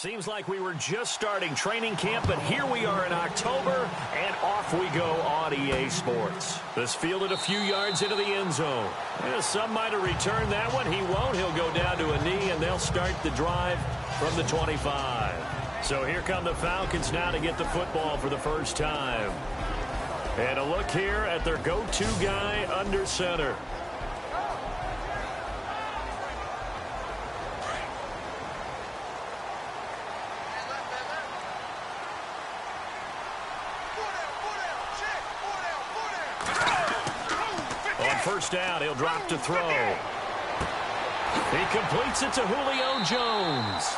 Seems like we were just starting training camp, but here we are in October, and off we go on EA Sports. This fielded a few yards into the end zone. Yeah, some might have returned that one. He won't. He'll go down to a knee, and they'll start the drive from the 25. So here come the Falcons now to get the football for the first time. And a look here at their go-to guy under center. First down, he'll drop to throw. He completes it to Julio Jones.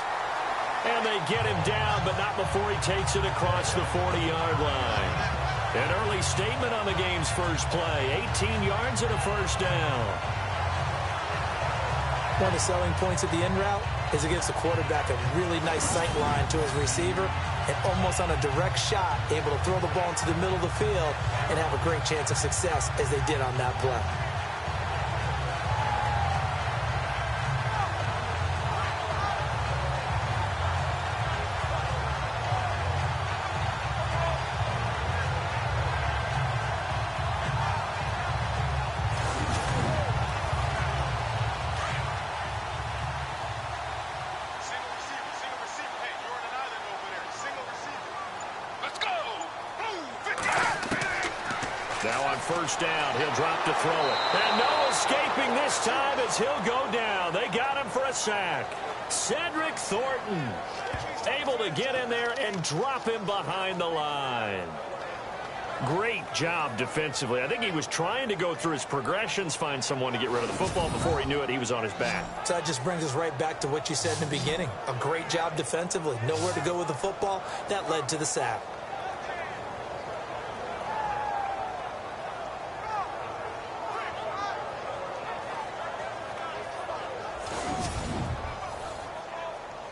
And they get him down, but not before he takes it across the 40-yard line. An early statement on the game's first play. 18 yards and a first down. One of the selling points of the in route is it gives the quarterback a really nice sight line to his receiver, and almost on a direct shot, able to throw the ball into the middle of the field and have a great chance of success as they did on that play. Now on first down, he'll drop to throw it. And no escaping this time as he'll go down. They got him for a sack. Cedric Thornton able to get in there and drop him behind the line. Great job defensively. I think he was trying to go through his progressions, find someone to get rid of the football. Before he knew it, he was on his back. So that just brings us right back to what you said in the beginning. A great job defensively. Nowhere to go with the football. That led to the sack.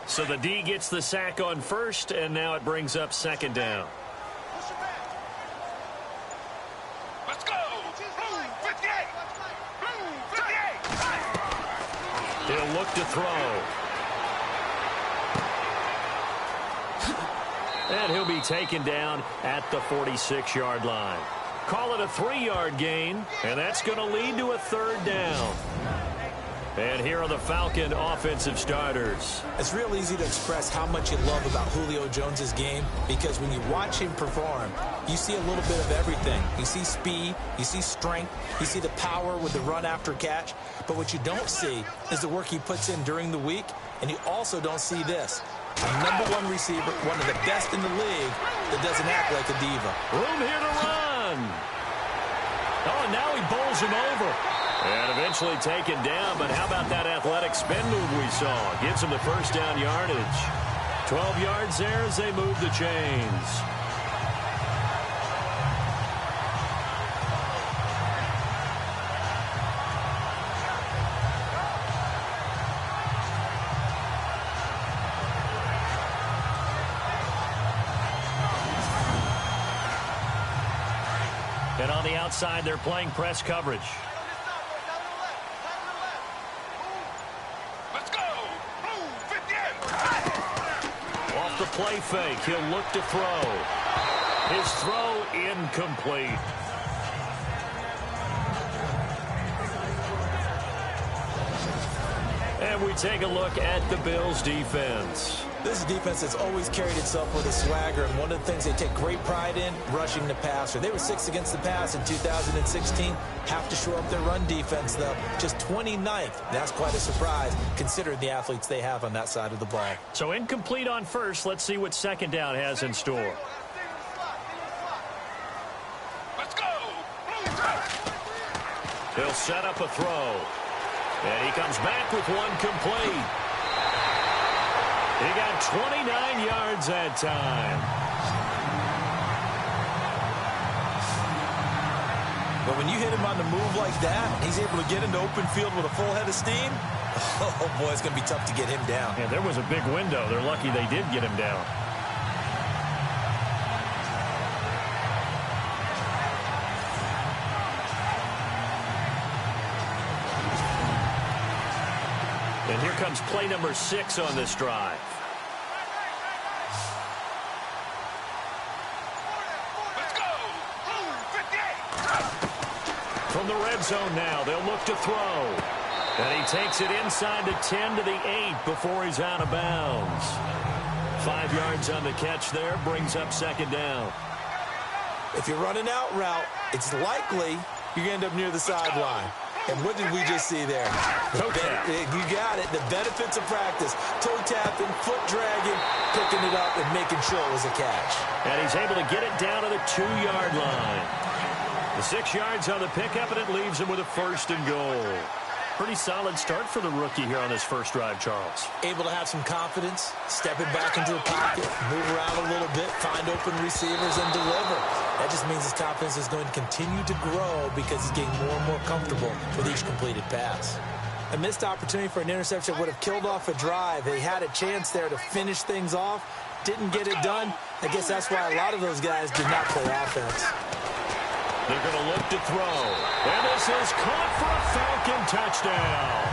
So the D gets the sack on first, and now it brings up second down. Let's go! 58! 58! He'll look to throw. And he'll be taken down at the 46-yard line. Call it a 3-yard gain, and that's going to lead to a third down. And here are the Falcon offensive starters. It's real easy to express how much you love about Julio Jones' game, because when you watch him perform, you see a little bit of everything. You see speed, you see strength, you see the power with the run after catch. But what you don't see is the work he puts in during the week, and you also don't see this. A #1 receiver, one of the best in the league, that doesn't act like a diva. Room here to run. Oh, and now he bowls him over. And eventually taken down, but how about that athletic spin move we saw? Gives him the first down yardage. 12 yards there as they move the chains. And on the outside, they're playing press coverage. The play fake. He'll look to throw. His throw incomplete. And we take a look at the Bills' defense. This defense has always carried itself with a swagger, and one of the things they take great pride in, rushing the passer. They were 6th against the pass in 2016. Have to shore up their run defense, though. Just 29th. That's quite a surprise, considering the athletes they have on that side of the ball. So incomplete on first. Let's see what second down has in store. Let's go! He'll set up a throw. And he comes back with one complete. He got 29 yards that time. But when you hit him on the move like that, he's able to get into open field with a full head of steam. Oh, boy, it's going to be tough to get him down. Yeah, there was a big window. They're lucky they did get him down. And here comes play number 6 on this drive. From the red zone now, they'll look to throw. And he takes it inside the 10 to the 8 before he's out of bounds. 5 yards on the catch there, brings up second down. If you're running out route, it's likely you're going to end up near the sideline. And what did we just see there? You got it. The benefits of practice. Toe tapping, foot dragging, picking it up, and making sure it was a catch. And he's able to get it down to the 2-yard line. The 6 yards on the pickup, and it leaves him with a 1st and goal. Pretty solid start for the rookie here on this first drive, Charles. Able to have some confidence, stepping back into the pocket, move around a little bit, find open receivers, and deliver. That just means his confidence is going to continue to grow because he's getting more and more comfortable with each completed pass. A missed opportunity for an interception would have killed off a drive. They had a chance there to finish things off, didn't get it done. I guess that's why a lot of those guys did not play offense. They're going to look to throw. And this is caught for a Falcon touchdown.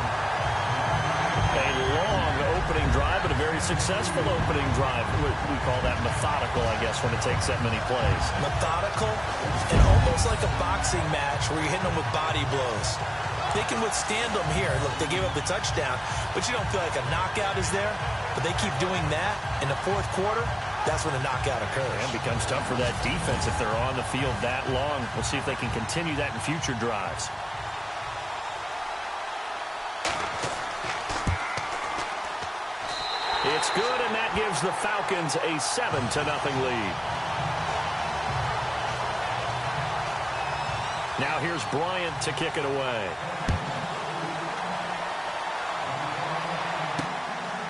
A long opening drive, but a very successful opening drive. We call that methodical, I guess, when it takes that many plays. Methodical and almost like a boxing match where you're hitting them with body blows. They can withstand them here. Look, they gave up the touchdown, but you don't feel like a knockout is there. But they keep doing that in the 4th quarter. That's when the knockout occurs. And it becomes tough for that defense if they're on the field that long. We'll see if they can continue that in future drives. It's good, and that gives the Falcons a 7-0 lead. Now here's Bryant to kick it away.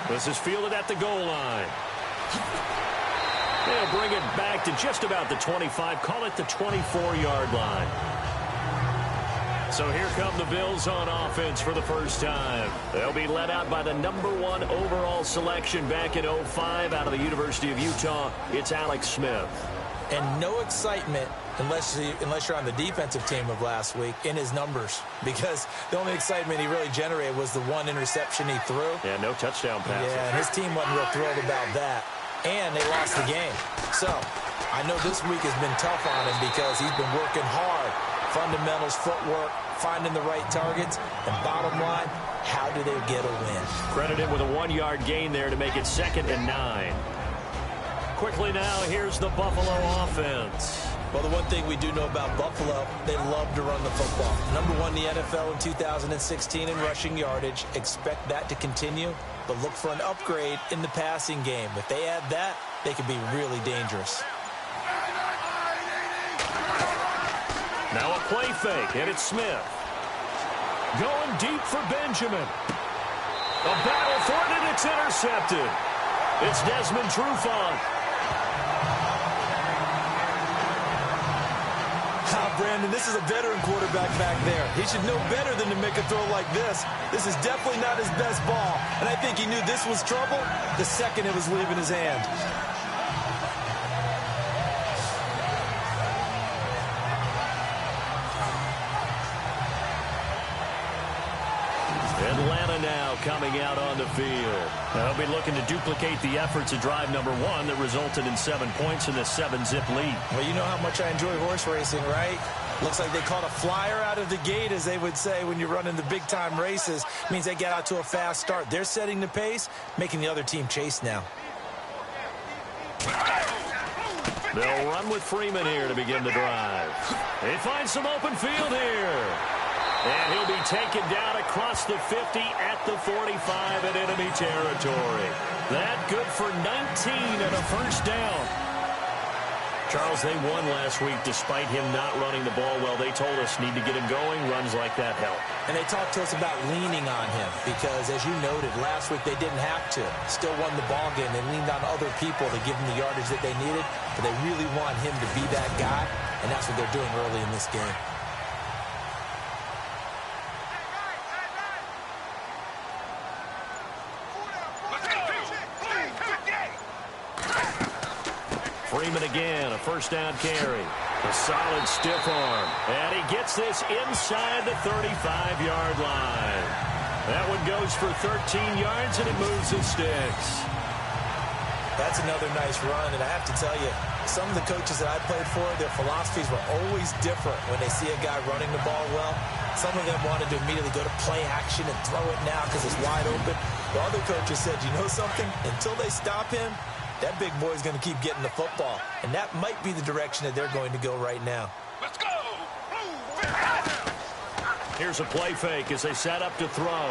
This is fielded at the goal line. They'll bring it back to just about the 25. Call it the 24-yard line. So here come the Bills on offense for the first time. They'll be led out by the #1 overall selection back in 2005 out of the University of Utah. It's Alex Smith. And no excitement unless you're on the defensive team of last week in his numbers, because the only excitement he really generated was the 1 interception he threw. Yeah, no touchdown passes. Yeah, and his team wasn't real thrilled about that. And they lost the game. So I know this week has been tough on him because he's been working hard. Fundamentals, footwork, finding the right targets. And bottom line, how do they get a win? Credit him with a 1-yard gain there to make it 2nd and 9. Quickly now, here's the Buffalo offense. Well, the one thing we do know about Buffalo, they love to run the football. #1 in the NFL in 2016 in rushing yardage. Expect that to continue, but look for an upgrade in the passing game. If they add that, they could be really dangerous. Now a play fake, and it's Smith. Going deep for Benjamin. A battle for it, and it's intercepted. It's Desmond Trufant. Brandon, this is a veteran quarterback back there. He should know better than to make a throw like this. This is definitely not his best ball, and I think he knew this was trouble the second it was leaving his hand. Atlanta now coming out on the field. They'll be looking to duplicate the efforts of drive #1 that resulted in 7 points in the 7-zip lead. Well, you know how much I enjoy horse racing, right? Looks like they caught a flyer out of the gate, as they would say when you're running the big-time races. Means they get out to a fast start. They're setting the pace, making the other team chase now. They'll run with Freeman here to begin the drive. They find some open field here. And he'll be taken down across the 50 at the 45 in enemy territory. That good for 19 and a 1st down. Charles, they won last week despite him not running the ball well. They told us need to get him going. Runs like that help. And they talked to us about leaning on him because, as you noted, last week they didn't have to. Still won the ball game. They leaned on other people to give them the yardage that they needed, but they really want him to be that guy, and that's what they're doing early in this game. Freeman again, a 1st down carry. A solid stiff arm. And he gets this inside the 35-yard line. That one goes for 13 yards, and it moves the sticks. That's another nice run, and I have to tell you, some of the coaches that I played for, their philosophies were always different when they see a guy running the ball well. Some of them wanted to immediately go to play action and throw it now because it's wide open. The other coaches said, you know something? Until they stop him, that big boy's going to keep getting the football. And that might be the direction that they're going to go right now. Let's go. Here's a play fake as they set up to throw.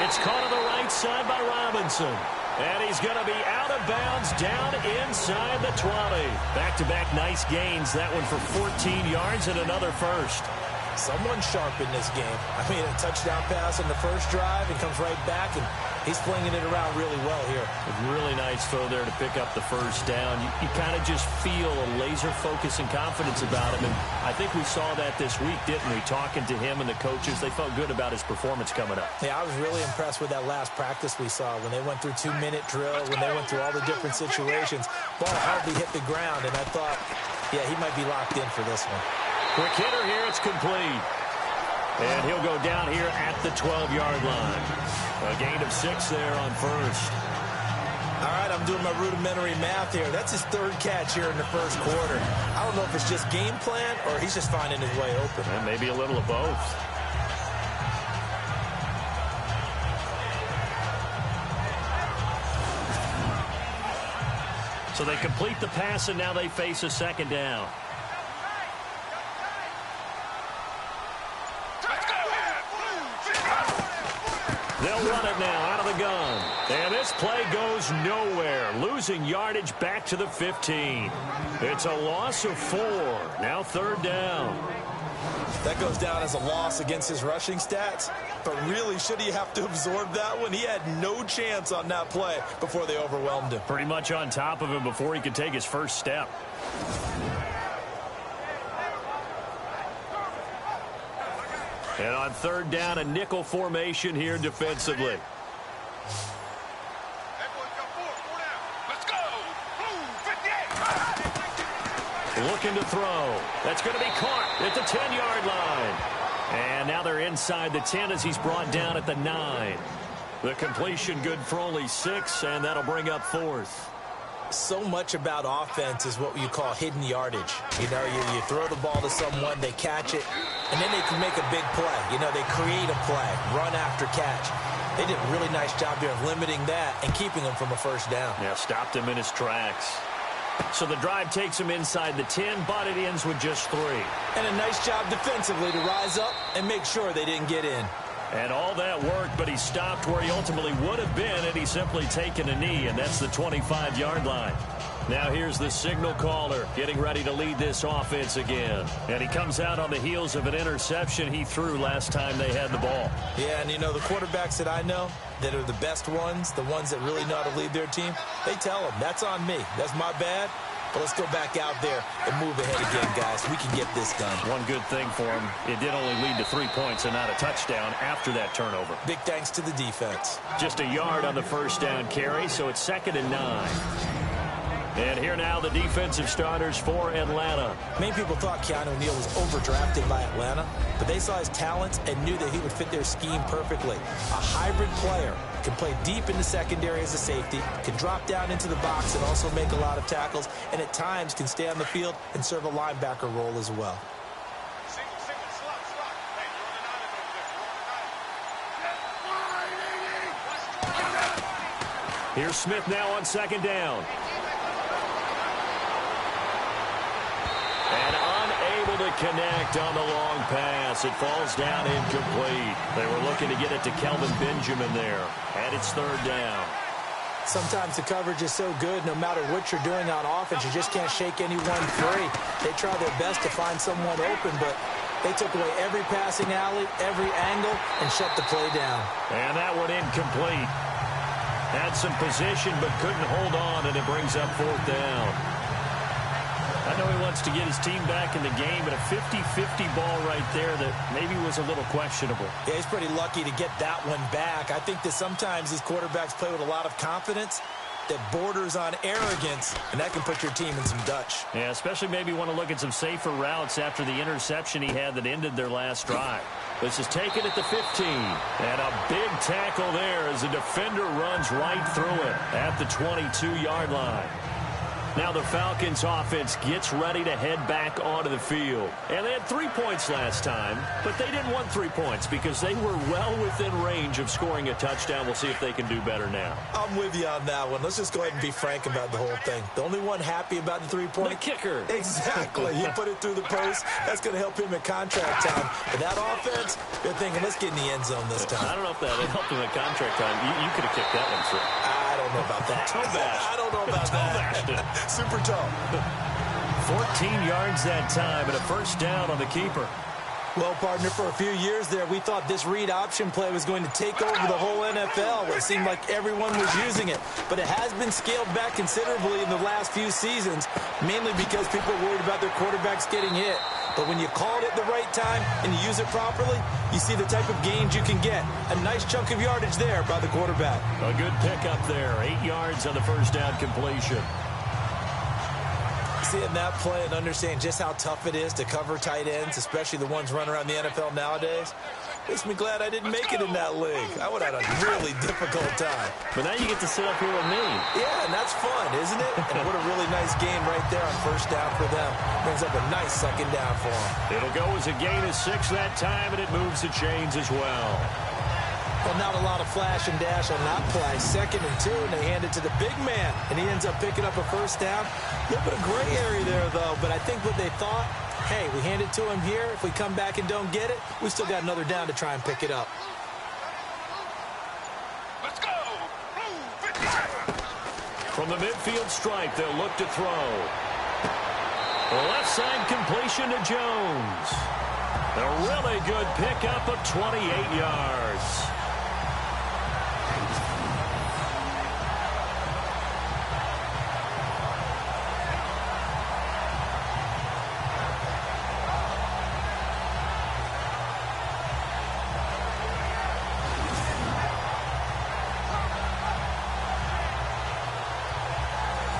It's caught on the right side by Robinson. And he's going to be out of bounds down inside the 20. Back-to-back nice gains. That one for 14 yards and another first. Someone sharp in this game. I mean, a touchdown pass on the first drive and comes right back, and he's flinging it around really well here. A really nice throw there to pick up the first down. You kind of just feel a laser focus and confidence about him, and I think we saw that this week, didn't we? Talking to him and the coaches, they felt good about his performance coming up. Yeah, I was really impressed with that last practice we saw when they went through 2-minute drill, when they went through all the different situations. Ball hardly hit the ground, and I thought, yeah, he might be locked in for this one. Quick hitter here, it's complete. And he'll go down here at the 12-yard line. A gain of 6 there on first. All right, I'm doing my rudimentary math here. That's his third catch here in the first quarter. I don't know if it's just game plan or he's just finding his way open. And maybe a little of both. So they complete the pass, and now they face a second down. They'll run it now out of the gun. And this play goes nowhere. Losing yardage back to the 15. It's a loss of 4. Now third down. That goes down as a loss against his rushing stats. But really, should he have to absorb that one? He had no chance on that play before they overwhelmed him. Pretty much on top of him before he could take his first step. And on third down, a nickel formation here defensively. Let's go. 58. Looking to throw. That's going to be caught at the 10-yard line. And now they're inside the 10 as he's brought down at the 9. The completion good for only 6, and that'll bring up fourth. So much about offense is what you call hidden yardage. You know, you throw the ball to someone, they catch it, and then they can make a big play. You know, they create a play, run after catch. They did a really nice job here of limiting that and keeping him from a first down. Yeah, stopped him in his tracks. So the drive takes him inside the 10, but it ends with just 3. And a nice job defensively to rise up and make sure they didn't get in. And all that worked, but he stopped where he ultimately would have been had he simply taken a knee, and that's the 25-yard line. Now here's the signal caller getting ready to lead this offense again. And he comes out on the heels of an interception he threw last time they had the ball. Yeah, and you know, the quarterbacks that I know that are the best ones, the ones that really know how to lead their team, they tell them, that's on me. That's my bad. But let's go back out there and move ahead again, guys. We can get this done. One good thing for him, it did only lead to 3 points and not a touchdown after that turnover. Big thanks to the defense. Just a yard on the first down carry, so it's 2nd and 9. And here now the defensive starters for Atlanta. Many people thought Keanu Neal was overdrafted by Atlanta, but they saw his talents and knew that he would fit their scheme perfectly. A hybrid player, can play deep in the secondary as a safety, can drop down into the box and also make a lot of tackles, and at times can stay on the field and serve a linebacker role as well. Here's Smith now on 2nd down. And unable to connect on the long pass. It falls down incomplete. They were looking to get it to Kelvin Benjamin there. And it's 3rd down. Sometimes the coverage is so good, no matter what you're doing on offense, you just can't shake anyone free. They try their best to find someone open, but they took away every passing alley, every angle, and shut the play down. And that one incomplete. Had some position, but couldn't hold on, and it brings up 4th down. I know he wants to get his team back in the game, but a 50-50 ball right there that maybe was a little questionable. Yeah, he's pretty lucky to get that one back. I think that sometimes these quarterbacks play with a lot of confidence that borders on arrogance, and that can put your team in some Dutch. Yeah, especially maybe want to look at some safer routes after the interception he had that ended their last drive. This is taken at the 15. And a big tackle there as the defender runs right through it at the 22-yard line. Now the Falcons offense gets ready to head back onto the field. And they had 3 points last time, but they didn't want 3 points because they were well within range of scoring a touchdown. We'll see if they can do better now. I'm with you on that one. Let's just go ahead and be frank about the whole thing. The only one happy about the 3-point? The kicker. Exactly. He put it through the post. That's going to help him at contract time. But that offense, they're thinking, let's get in the end zone this time. I don't know if that helped him at contract time. You could have kicked that one, sir. I don't know about that. I don't know about that. Super tall. 14 yards that time and a first down on the keeper. Well, partner, for a few years there, we thought this read option play was going to take over the whole NFL. It seemed like everyone was using it. But it has been scaled back considerably in the last few seasons, mainly because people are worried about their quarterbacks getting hit. But when you call it at the right time and you use it properly, you see the type of gains you can get. A nice chunk of yardage there by the quarterback. A good pickup there. 8 yards on the first down completion. Seeing that play and understanding just how tough it is to cover tight ends, especially the ones running around the NFL nowadays, makes me glad I didn't make it in that league. I would have had a really difficult time. But now you get to sit up here with me. Yeah, and that's fun, isn't it? And what a really nice game right there on first down for them. Brings up a nice second down for them. It'll go as a gain of 6 that time, and it moves the chains as well. Well, not a lot of flash and dash on that play. 2nd and 2, and they hand it to the big man. And he ends up picking up a first down. A little bit of gray area there, though. But I think what they thought, hey, we hand it to him here. If we come back and don't get it, we still got another down to try and pick it up. Let's go. From the midfield stripe, they'll look to throw. Left side completion to Jones. A really good pickup of 28 yards.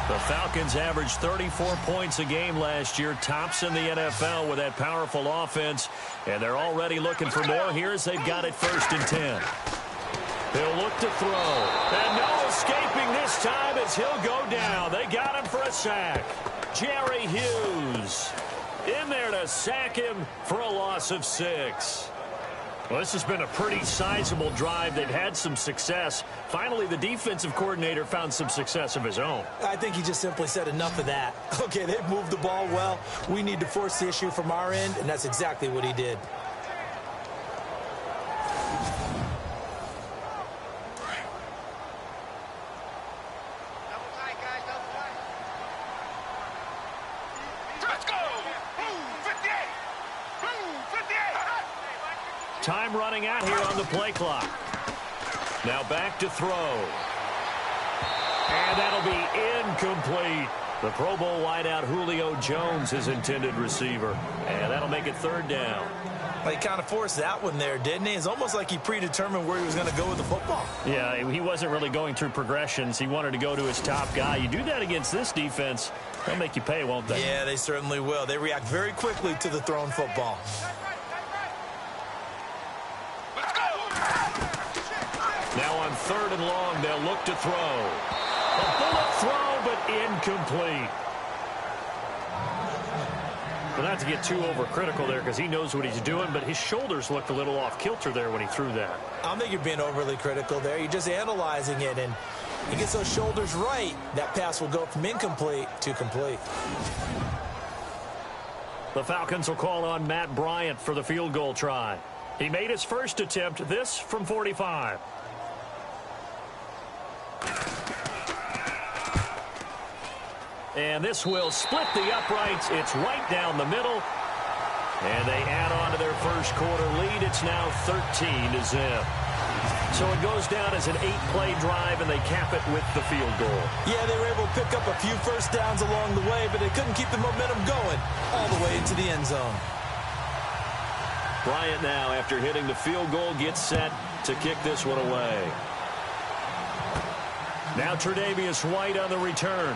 The Falcons averaged 34 points a game last year, tops in the NFL with that powerful offense, and they're already looking for more here as they've got it 1st and 10. He'll look to throw, and no escaping this time as he'll go down. They got him for a sack. Jerry Hughes in there to sack him for a loss of 6. Well, this has been a pretty sizable drive. They've had some success. Finally, the defensive coordinator found some success of his own. I think he just simply said enough of that. Okay, they've moved the ball well. We need to force the issue from our end, and that's exactly what he did. Time running out here on the play clock. Now back to throw. And that'll be incomplete. The Pro Bowl wideout Julio Jones, his intended receiver. And that'll make it 3rd down. Well, he kind of forced that one there, didn't he? It's almost like he predetermined where he was going to go with the football. Yeah, he wasn't really going through progressions. He wanted to go to his top guy. You do that against this defense, they'll make you pay, won't they? Yeah, they certainly will. They react very quickly to the thrown football. Now on 3rd and long, they'll look to throw. A bullet throw, but incomplete. Well, not to get too overcritical there because he knows what he's doing, but his shoulders looked a little off kilter there when he threw that. I don't think you're being overly critical there. You're just analyzing it, and he gets those shoulders right. That pass will go from incomplete to complete. The Falcons will call on Matt Bryant for the field goal try. He made his first attempt, this from 45. And this will split the uprights. It's right down the middle. And they add on to their first quarter lead. It's now 13-0. So it goes down as an 8-play drive, and they cap it with the field goal. Yeah, they were able to pick up a few first downs along the way, but they couldn't keep the momentum going all the way into the end zone. Bryant now, after hitting the field goal, gets set to kick this one away. Now Tre'Davious White on the return.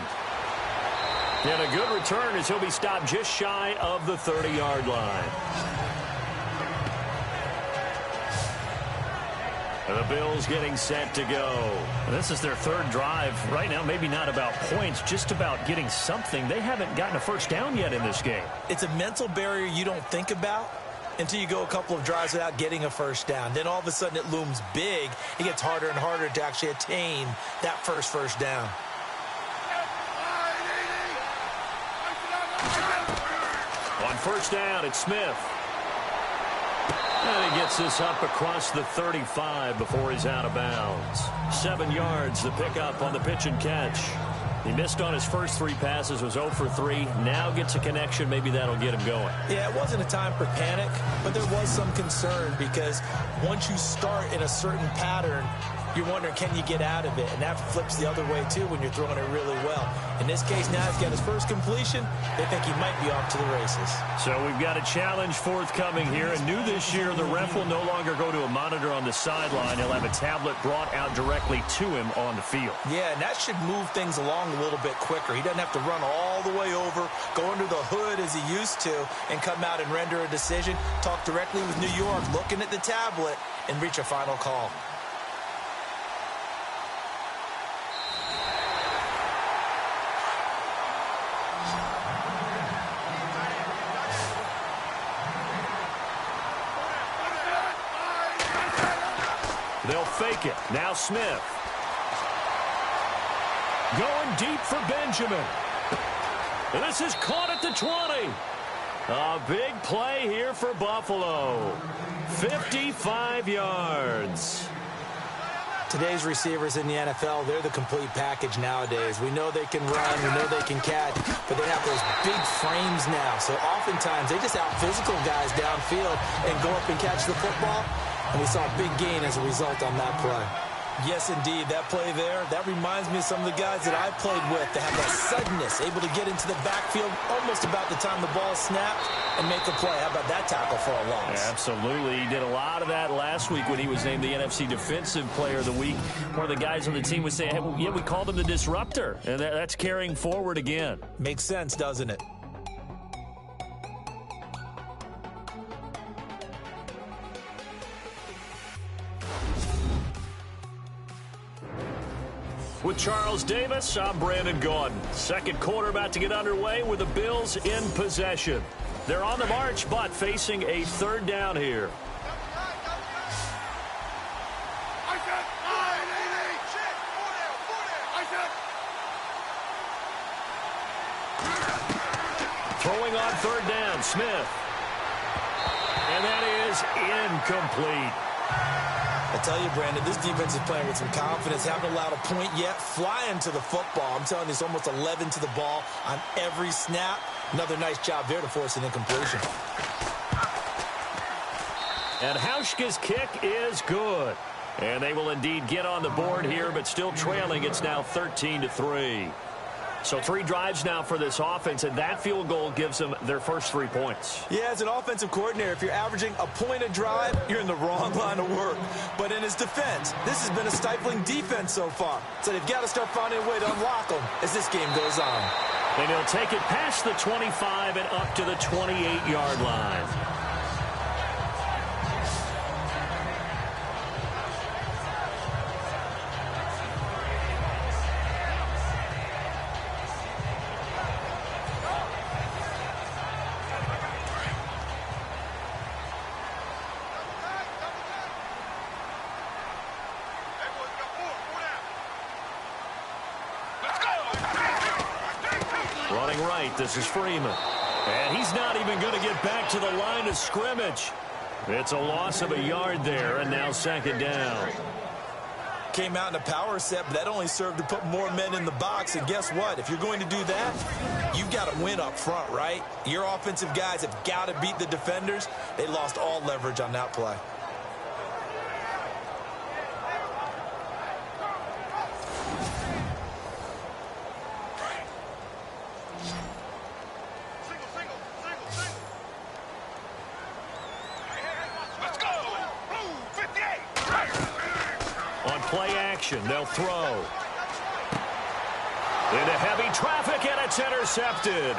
And a good return as he'll be stopped just shy of the 30-yard line. The Bills getting set to go. This is their third drive. Right now, maybe not about points, just about getting something. They haven't gotten a first down yet in this game. It's a mental barrier you don't think about until you go a couple of drives without getting a first down. Then all of a sudden it looms big. It gets harder and harder to actually attain that first down. On first down, it's Smith. And he gets this up across the 35 before he's out of bounds. 7 yards, the pickup on the pitch and catch. He missed on his first 3 passes, was 0 for 3. Now gets a connection. Maybe that'll get him going. Yeah, it wasn't a time for panic, but there was some concern because once you start in a certain pattern, you're wondering, can you get out of it? And that flips the other way, too, when you're throwing it really well. In this case, now he's got his first completion. They think he might be off to the races. So we've got a challenge forthcoming here. And new this year, the ref will no longer go to a monitor on the sideline. He'll have a tablet brought out directly to him on the field. Yeah, and that should move things along a little bit quicker. He doesn't have to run all the way over, go under the hood as he used to, and come out and render a decision. Talk directly with New York, looking at the tablet, and reach a final call. They'll fake it. Now Smith. Going deep for Benjamin. And this is caught at the 20. A big play here for Buffalo. 55 yards. Today's receivers in the NFL, they're the complete package nowadays. We know they can run, we know they can catch, but they have those big frames now. So oftentimes they just out-physical guys downfield and go up and catch the football. And we saw a big gain as a result on that play. Yes, indeed. That play there, that reminds me of some of the guys that I played with that have that suddenness, able to get into the backfield almost about the time the ball snapped and make a play. How about that tackle for a loss? Absolutely. He did a lot of that last week when he was named the NFC Defensive Player of the Week. One of the guys on the team was saying, hey, well, yeah, we called him the disruptor. And that's carrying forward again. Makes sense, doesn't it? With Charles Davis, I'm Brandon Gaudin. Second quarter about to get underway with the Bills in possession. They're on the march, but facing a third down here. Throwing on third down, Smith. And that is incomplete. I tell you, Brandon, this defense is playing with some confidence. Haven't allowed a point yet. Flying to the football. I'm telling you, it's almost 11 to the ball on every snap. Another nice job there to force an incompletion. And Hauschka's kick is good. And they will indeed get on the board here, but still trailing. It's now 13-3. So 3 drives now for this offense, and that field goal gives them their first 3 points. Yeah, as an offensive coordinator, if you're averaging a point a drive, you're in the wrong line of work. But in his defense, this has been a stifling defense so far. So they've got to start finding a way to unlock them as this game goes on. And he'll take it past the 25 and up to the 28-yard line. Running right, this is Freeman. And he's not even going to get back to the line of scrimmage. It's a loss of a yard there, and now second down. Came out in a power set, but that only served to put more men in the box. And guess what? If you're going to do that, you've got to win up front, right? Your offensive guys have got to beat the defenders. They lost all leverage on that play. Play action, they'll throw. Into heavy traffic, and it's intercepted.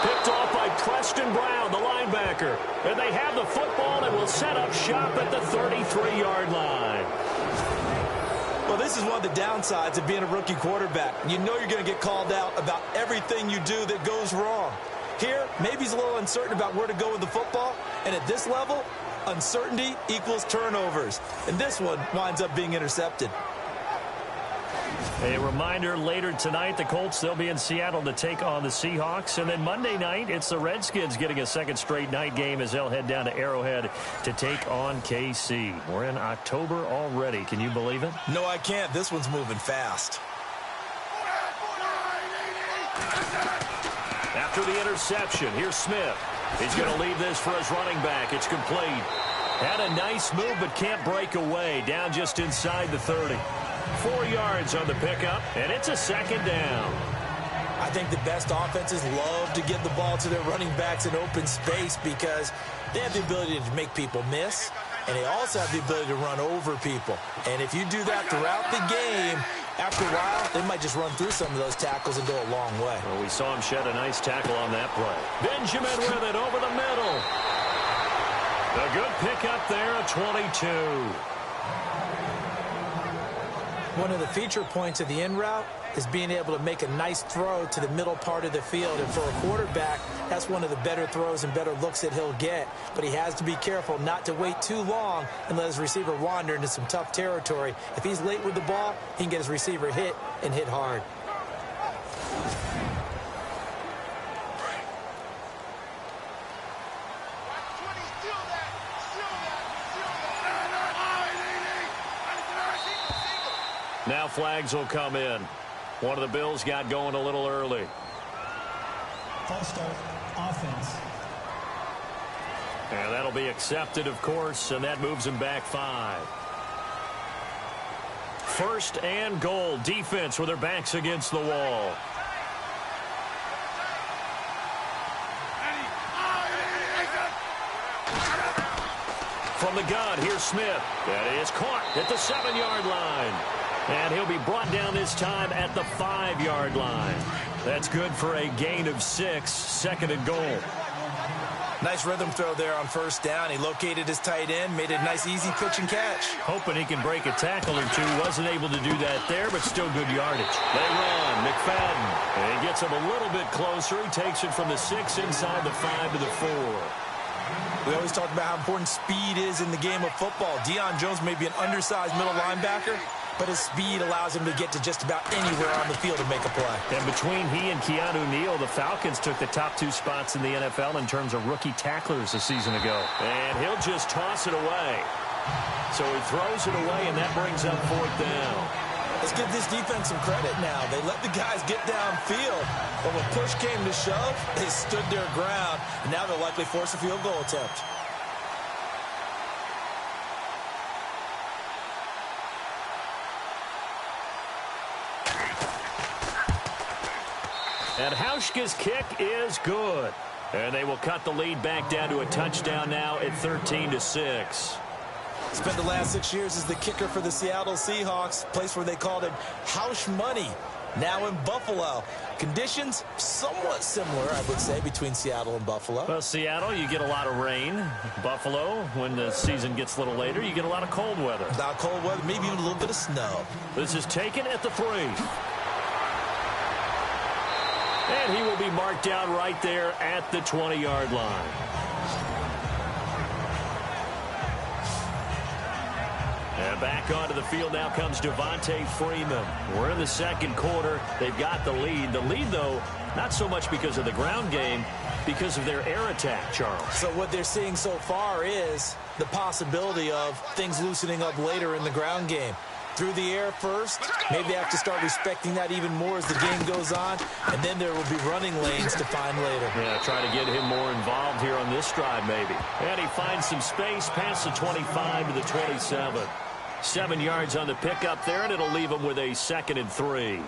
Picked off by Preston Brown, the linebacker. And they have the football and will set up shop at the 33-yard line. Well, this is one of the downsides of being a rookie quarterback. You know you're going to get called out about everything you do that goes wrong. Here, maybe he's a little uncertain about where to go with the football. And at this level, uncertainty equals turnovers. And this one winds up being intercepted. A reminder, later tonight, the Colts, they'll be in Seattle to take on the Seahawks. And then Monday night, it's the Redskins getting a second straight night game as they'll head down to Arrowhead to take on KC. We're in October already. Can you believe it? No, I can't. This one's moving fast. After the interception, here's Smith. He's going to leave this for his running back. It's complete. Had a nice move, but can't break away. Down just inside the 30. 4 yards on the pickup, and it's a second down. I think the best offenses love to give the ball to their running backs in open space because they have the ability to make people miss, and they also have the ability to run over people. And if you do that throughout the game, after a while, they might just run through some of those tackles and go a long way. Well, we saw him shed a nice tackle on that play. Benjamin with it over the middle. A good pickup there, a 22. One of the feature points of the in route is being able to make a nice throw to the middle part of the field. And for a quarterback, that's one of the better throws and better looks that he'll get. But he has to be careful not to wait too long and let his receiver wander into some tough territory. If he's late with the ball, he can get his receiver hit and hit hard. Now flags will come in. One of the Bills got going a little early. False start, offense. And that'll be accepted, of course, and that moves him back 5. First and goal. Defense with their backs against the wall. From the gun, here's Smith. That is caught at the 7-yard line. And he'll be brought down this time at the 5-yard line. That's good for a gain of 6, second and goal. Nice rhythm throw there on first down. He located his tight end, made a nice easy pitch and catch. Hoping he can break a tackle or two. Wasn't able to do that there, but still good yardage. They run. McFadden. And he gets him a little bit closer. He takes it from the 6 inside the 5 to the 4. We always talk about how important speed is in the game of football. Deion Jones may be an undersized middle linebacker, but his speed allows him to get to just about anywhere on the field to make a play. And between he and Keanu Neal, the Falcons took the top 2 spots in the NFL in terms of rookie tacklers a season ago. And he'll just toss it away. So he throws it away, and that brings up 4th down. Let's give this defense some credit now. They let the guys get downfield, but when push came to shove, they stood their ground, and now they'll likely force a field goal attempt. And Hauschka's kick is good. And they will cut the lead back down to a touchdown now at 13-6. Spent the last 6 years as the kicker for the Seattle Seahawks, place where they called him House Money, now in Buffalo. Conditions somewhat similar, I would say, between Seattle and Buffalo. Well, Seattle, you get a lot of rain. Buffalo, when the season gets a little later, you get a lot of cold weather. Not cold weather, maybe even a little bit of snow. This is taken at the 3. And he will be marked down right there at the 20-yard line. And back onto the field now comes Devontae Freeman. We're in the second quarter. They've got the lead. The lead, though, not so much because of the ground game, because of their air attack, Charles. So what they're seeing so far is the possibility of things loosening up later in the ground game. Through the air first, maybe they have to start respecting that even more as the game goes on, and then there will be running lanes to find later. Yeah, try to get him more involved here on this drive, maybe. And he finds some space past the 25 to the 27. 7 yards on the pickup there, and it'll leave him with a 2nd and 3.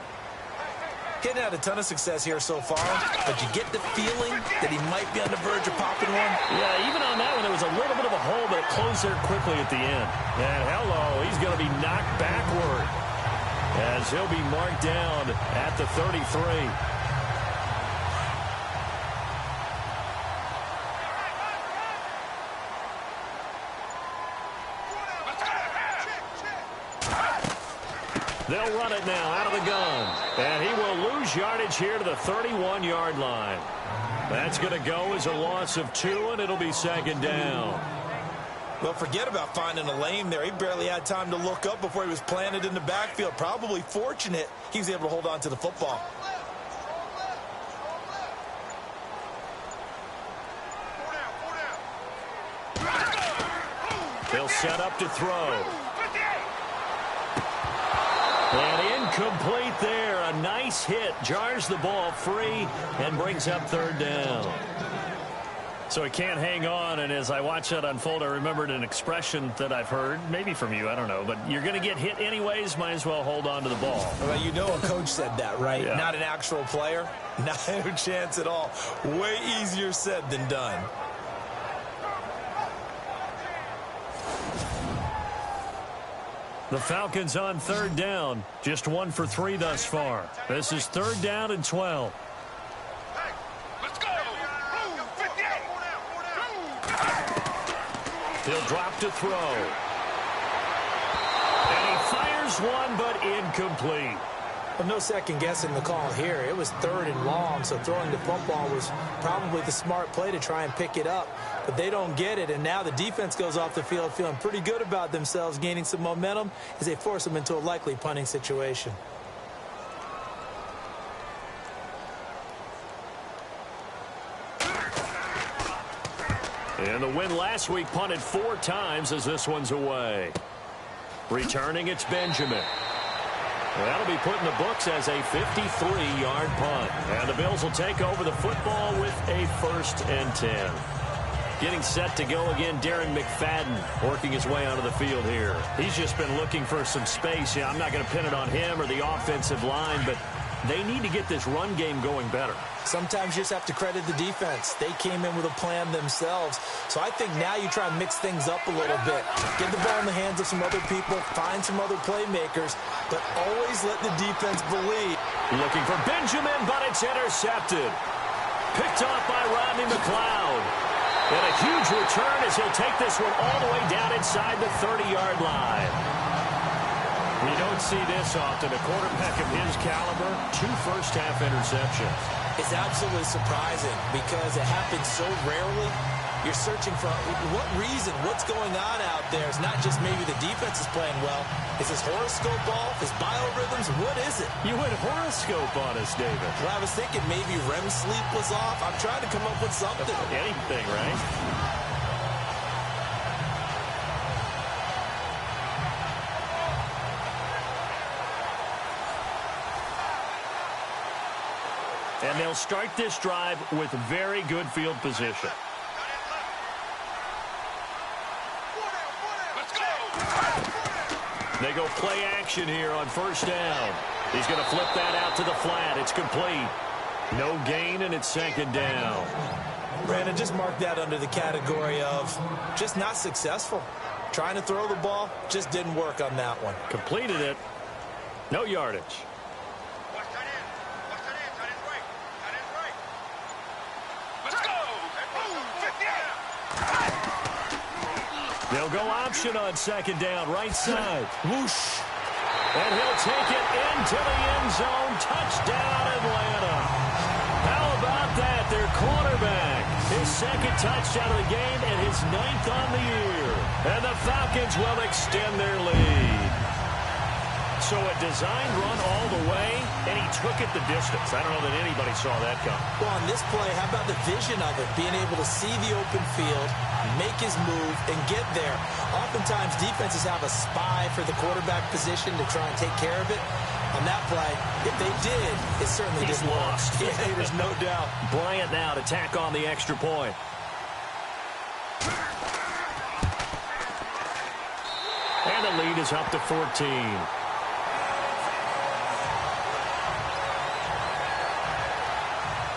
Getting had a ton of success here so far, but you get the feeling that he might be on the verge of popping one. Yeah, even on that one, there was a little bit of a hole, but it closed there quickly at the end. And hello, he's going to be knocked backward. as he'll be marked down at the 33. They'll run it now out of the gun. And he will lose yardage here to the 31-yard line. That's going to go as a loss of 2, and it'll be second down. Well, forget about finding a lane there. He barely had time to look up before he was planted in the backfield. Probably fortunate he was able to hold on to the football. They'll set up to throw. And incomplete there. A nice hit. Jars the ball free and brings up third down. So he can't hang on, and as I watch that unfold, I remembered an expression that I've heard, maybe from you, I don't know, but you're going to get hit anyways, might as well hold on to the ball. Well, you know a coach said that, right? Yeah. Not an actual player. No chance at all. Way easier said than done. The Falcons on third down. Just 1 for 3 thus far. This is third down and 12. Let's go. He'll drop to throw. And he fires one, but incomplete. Well, no second guessing the call here. It was third and long, so throwing the football was probably the smart play to try and pick it up. But they don't get it, and now the defense goes off the field feeling pretty good about themselves, gaining some momentum as they force them into a likely punting situation. And the win last week punted 4 times as this one's away. Returning, it's Benjamin. That'll be put in the books as a 53-yard punt. And the Bills will take over the football with a 1st and 10. Getting set to go again, Darren McFadden working his way onto the field here. He's just been looking for some space. Yeah, I'm not going to pin it on him or the offensive line, but they need to get this run game going better. Sometimes you just have to credit the defense. They came in with a plan themselves. So I think now you try and mix things up a little bit. Get the ball in the hands of some other people, find some other playmakers, but always let the defense believe. Looking for Benjamin, but it's intercepted. Picked off by Rodney McLeod. And a huge return as he'll take this one all the way down inside the 30-yard line. We don't see this often. A quarterback of his caliber, 2 first-half interceptions. It's absolutely surprising because it happens so rarely. You're searching for what reason, what's going on out there. It's not just maybe the defense is playing well. Is his horoscope off? His biorhythms? What is it? You went horoscope on us, David. Well, I was thinking maybe REM sleep was off. I'm trying to come up with something. Anything, right? And they'll start this drive with very good field position. They go play action here on 1st down. He's going to flip that out to the flat. It's complete. No gain, and it's 2nd down. Brandon, just mark that under the category of just not successful. Trying to throw the ball, just didn't work on that one. Completed it. No yardage. They'll go option on 2nd down, right side. Whoosh. And he'll take it into the end zone. Touchdown, Atlanta. How about that? Their quarterback. His 2nd touchdown of the game and his 9th on the year. And the Falcons will extend their lead. So a designed run all the way, and he took it the distance. I don't know that anybody saw that come. Well, on this play, how about the vision of it? Being able to see the open field, make his move, and get there. Oftentimes, defenses have a spy for the quarterback position to try and take care of it. On that play, if they did, it certainly He's didn't lost. work. Yeah, there's no doubt. Bryant now to tack on the extra point. And the lead is up to 14.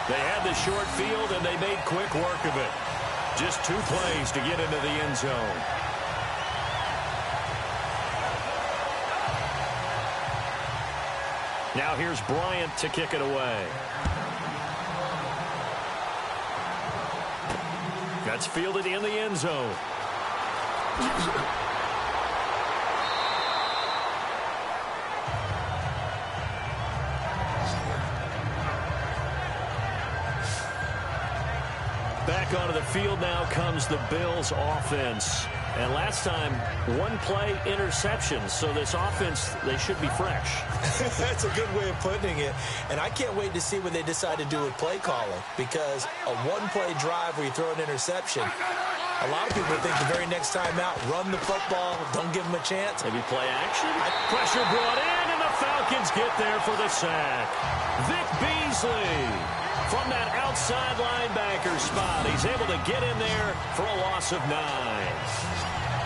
They had the short field, and they made quick work of it. Just 2 plays to get into the end zone. Now here's Bryant to kick it away. That's fielded in the end zone. Back onto the field now comes the Bills offense. And last time, one play interception. So this offense, they should be fresh. That's a good way of putting it. And I can't wait to see what they decide to do with play calling. Because a one-play drive where you throw an interception, a lot of people think the very next time out, run the football, don't give them a chance. Maybe play action. Pressure brought in, and the Falcons get there for the sack. Vick Bently. From that outside linebacker spot, he's able to get in there for a loss of 9.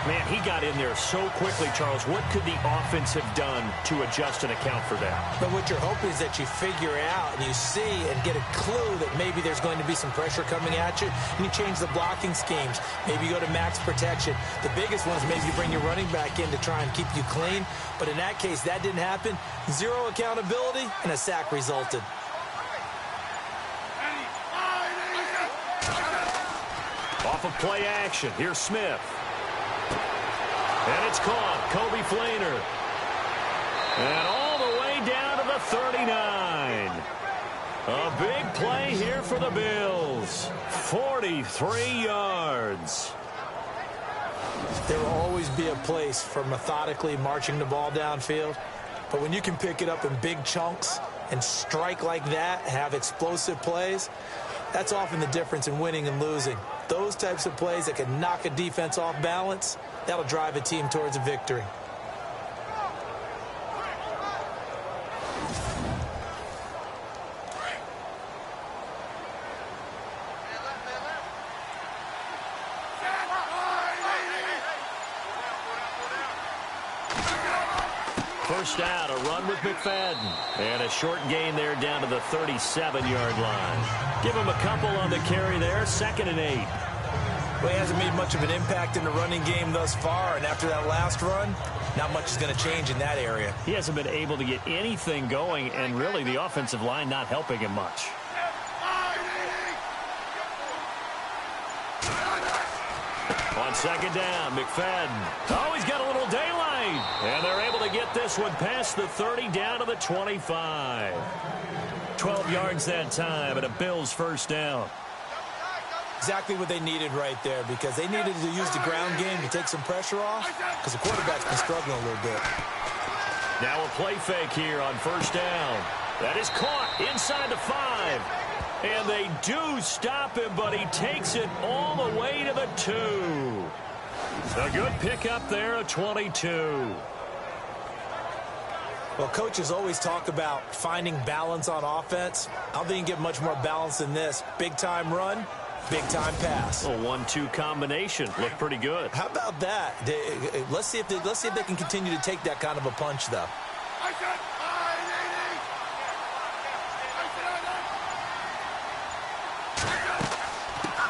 Man, he got in there so quickly, Charles. What could the offense have done to adjust and account for that? But what you're hoping is that you figure out and you see and get a clue that maybe there's going to be some pressure coming at you, and you change the blocking schemes. Maybe you go to max protection. The biggest one is maybe you bring your running back in to try and keep you clean. But in that case, that didn't happen. Zero accountability, and a sack resulted. Off of play action, here's Smith. And it's caught, Kobe Flainer. And all the way down to the 39. A big play here for the Bills. 43 yards. There will always be a place for methodically marching the ball downfield. But when you can pick it up in big chunks and strike like that, have explosive plays, that's often the difference in winning and losing. Those types of plays that can knock a defense off balance, that'll drive a team towards a victory. First down, a run with McFadden. And a short gain there down to the 37-yard line. Give him a couple on the carry there, 2nd and 8. Well, he hasn't made much of an impact in the running game thus far, and after that last run, not much is going to change in that area. He hasn't been able to get anything going, and really the offensive line not helping him much. On 2nd down, McFadden. Oh, he's got a little daylight. And they're able to get this one past the 30 down to the 25. 12 yards that time, and a Bills first down. Exactly what they needed right there, because they needed to use the ground game to take some pressure off, because the quarterback's been struggling a little bit. Now a play fake here on first down. That is caught inside the 5. And they do stop him, but he takes it all the way to the 2. A good pickup there, a 22. Well, coaches always talk about finding balance on offense. I don't think you can get much more balance than this. Big-time run, big-time pass. A 1-2 combination. Looked pretty good. How about that? Let's see if they can continue to take that kind of a punch, though.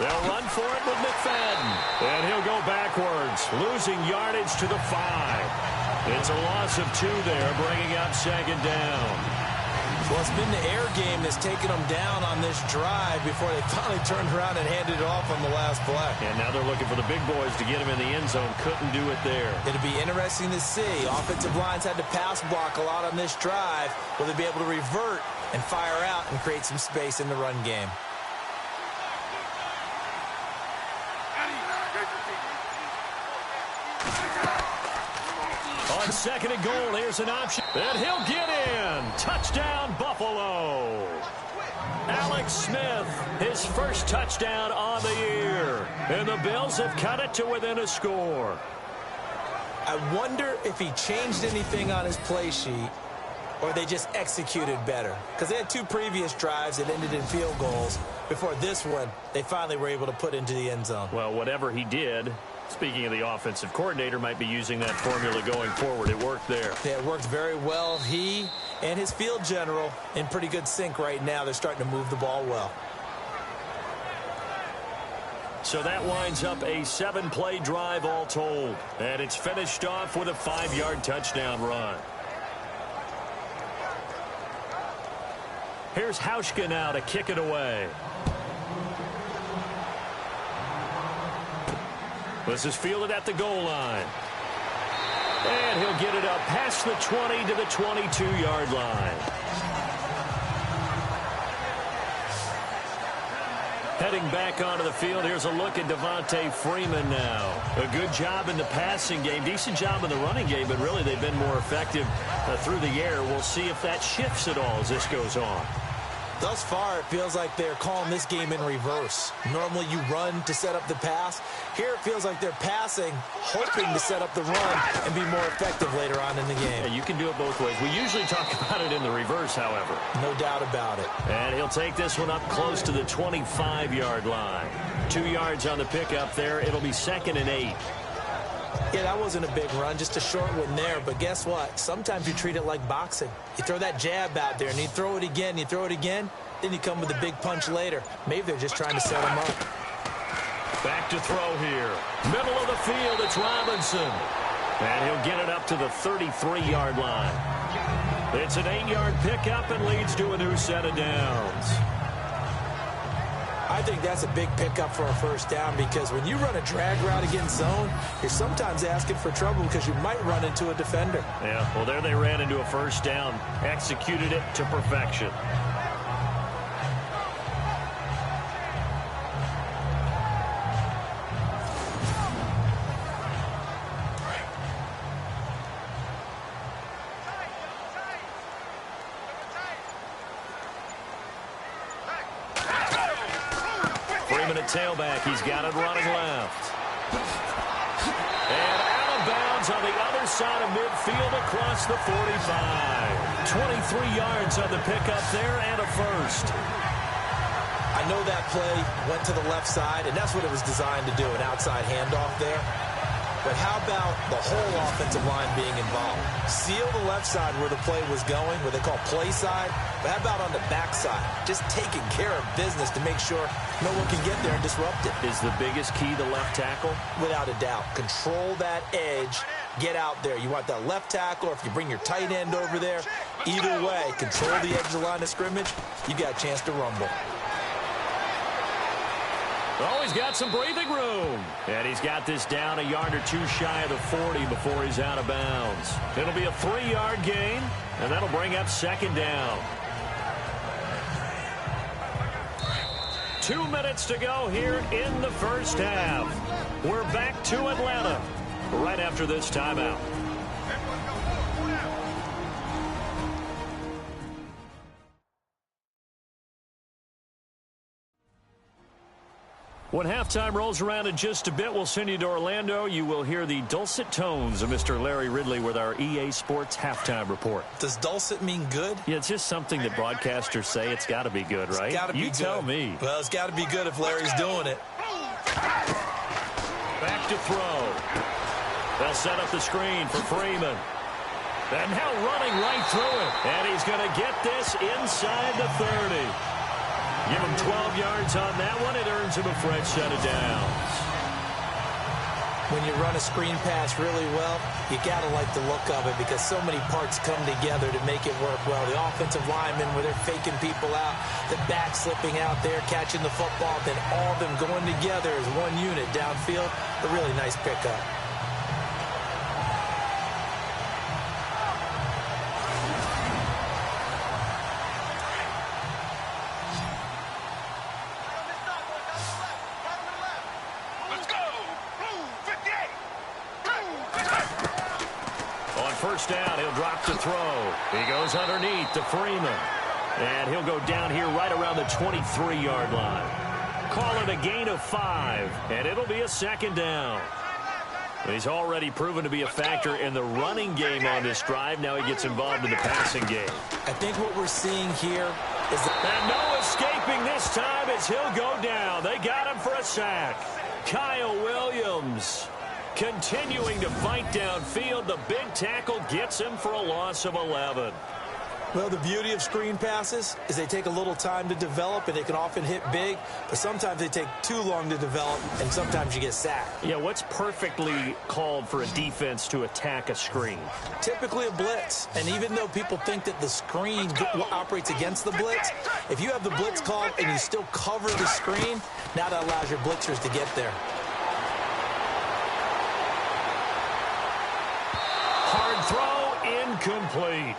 They'll run for it with McFadden. And he'll go backwards, losing yardage to the 5. It's a loss of 2 there, bringing up 2nd down. Well, it's been the air game that's taken them down on this drive before they finally turned around and handed it off on the last play. And now they're looking for the big boys to get him in the end zone. Couldn't do it there. It'll be interesting to see. Offensive lines had to pass block a lot on this drive. Will they be able to revert and fire out and create some space in the run game? On 2nd and goal, here's an option. And he'll get in. Touchdown, Buffalo. Alex Smith, his first touchdown on the year. And the Bills have cut it to within a score. I wonder if he changed anything on his play sheet or they just executed better. Because they had 2 previous drives that ended in field goals. Before this one, they finally were able to put into the end zone. Well, whatever he did, speaking of the offensive coordinator, might be using that formula going forward. It worked there. Yeah, it worked very well. He and his field general in pretty good sync right now. They're starting to move the ball well. So that winds up a 7-play drive all told. And it's finished off with a 5-yard touchdown run. Here's Hauschka now to kick it away. This is fielded at the goal line. And he'll get it up past the 20 to the 22-yard line. Heading back onto the field, here's a look at Devontae Freeman now. A good job in the passing game, decent job in the running game, but really they've been more effective through the air. We'll see if that shifts at all as this goes on. Thus far, it feels like they're calling this game in reverse. Normally you run to set up the pass. Here it feels like they're passing, hoping to set up the run and be more effective later on in the game. Yeah, you can do it both ways. We usually talk about it in the reverse, however. No doubt about it. And he'll take this one up close to the 25-yard line. 2 yards on the pickup there. It'll be 2nd and 8. Yeah, that wasn't a big run, just a short one there. But guess what? Sometimes you treat it like boxing. You throw that jab out there, and you throw it again, you throw it again, then you come with a big punch later. Maybe they're just trying to set him up. Back to throw here. Middle of the field, it's Robinson. And he'll get it up to the 33-yard line. It's an 8-yard pickup and leads to a new set of downs. I think that's a big pickup for a first down because when you run a drag route against zone, you're sometimes asking for trouble because you might run into a defender. Yeah, well, there they ran into a first down, executed it to perfection. Tailback, he's got it running left. And out of bounds on the other side of midfield across the 45. 23 yards on the pickup there and a first. I know that play went to the left side, and that's what it was designed to do, an outside handoff there. But how about the whole offensive line being involved? Seal the left side where the play was going, what they call play side. But how about on the back side? Just taking care of business to make sure no one can get there and disrupt it. Is the biggest key the left tackle? Without a doubt. Control that edge. Get out there. You want that left tackle, or if you bring your tight end over there, either way, control the edge of the line of scrimmage, you got a chance to rumble. Oh, he's got some breathing room. And he's got this down a yard or two shy of the 40 before he's out of bounds. It'll be a 3-yard gain, and that'll bring up 2nd down. 2 minutes to go here in the first half. We're back to Atlanta right after this timeout. When halftime rolls around in just a bit, we'll send you to Orlando. You will hear the dulcet tones of Mr. Larry Ridley with our EA Sports halftime report. Does dulcet mean good? Yeah, it's just something that broadcasters say. It's got to be good, right? It's got to be good. You tell me. Well, it's got to be good if Larry's doing it. Back to throw. They'll set up the screen for Freeman. And now running right through it. And he's going to get this inside the 30. Give him 12 yards on that one. It earns him a fresh set of downs. When you run a screen pass really well, you got to like the look of it because so many parts come together to make it work well. The offensive linemen, where they're faking people out, the back slipping out there, catching the football, then all of them going together as one unit downfield. A really nice pickup. First down, he'll drop to throw. He goes underneath to Freeman. And he'll go down here right around the 23-yard line. Call it a gain of 5, and it'll be a 2nd down. He's already proven to be a factor in the running game on this drive. Now he gets involved in the passing game. I think what we're seeing here is that... And no escaping this time as he'll go down. They got him for a sack. Kyle Williams continuing to fight downfield. The big tackle gets him for a loss of 11. Well, the beauty of screen passes is they take a little time to develop, and they can often hit big, but sometimes they take too long to develop, and sometimes you get sacked. Yeah, what's perfectly called for a defense to attack a screen? Typically a blitz, and even though people think that the screen operates against the blitz, if you have the blitz called and you still cover the screen, now that allows your blitzers to get there. Hard throw, incomplete.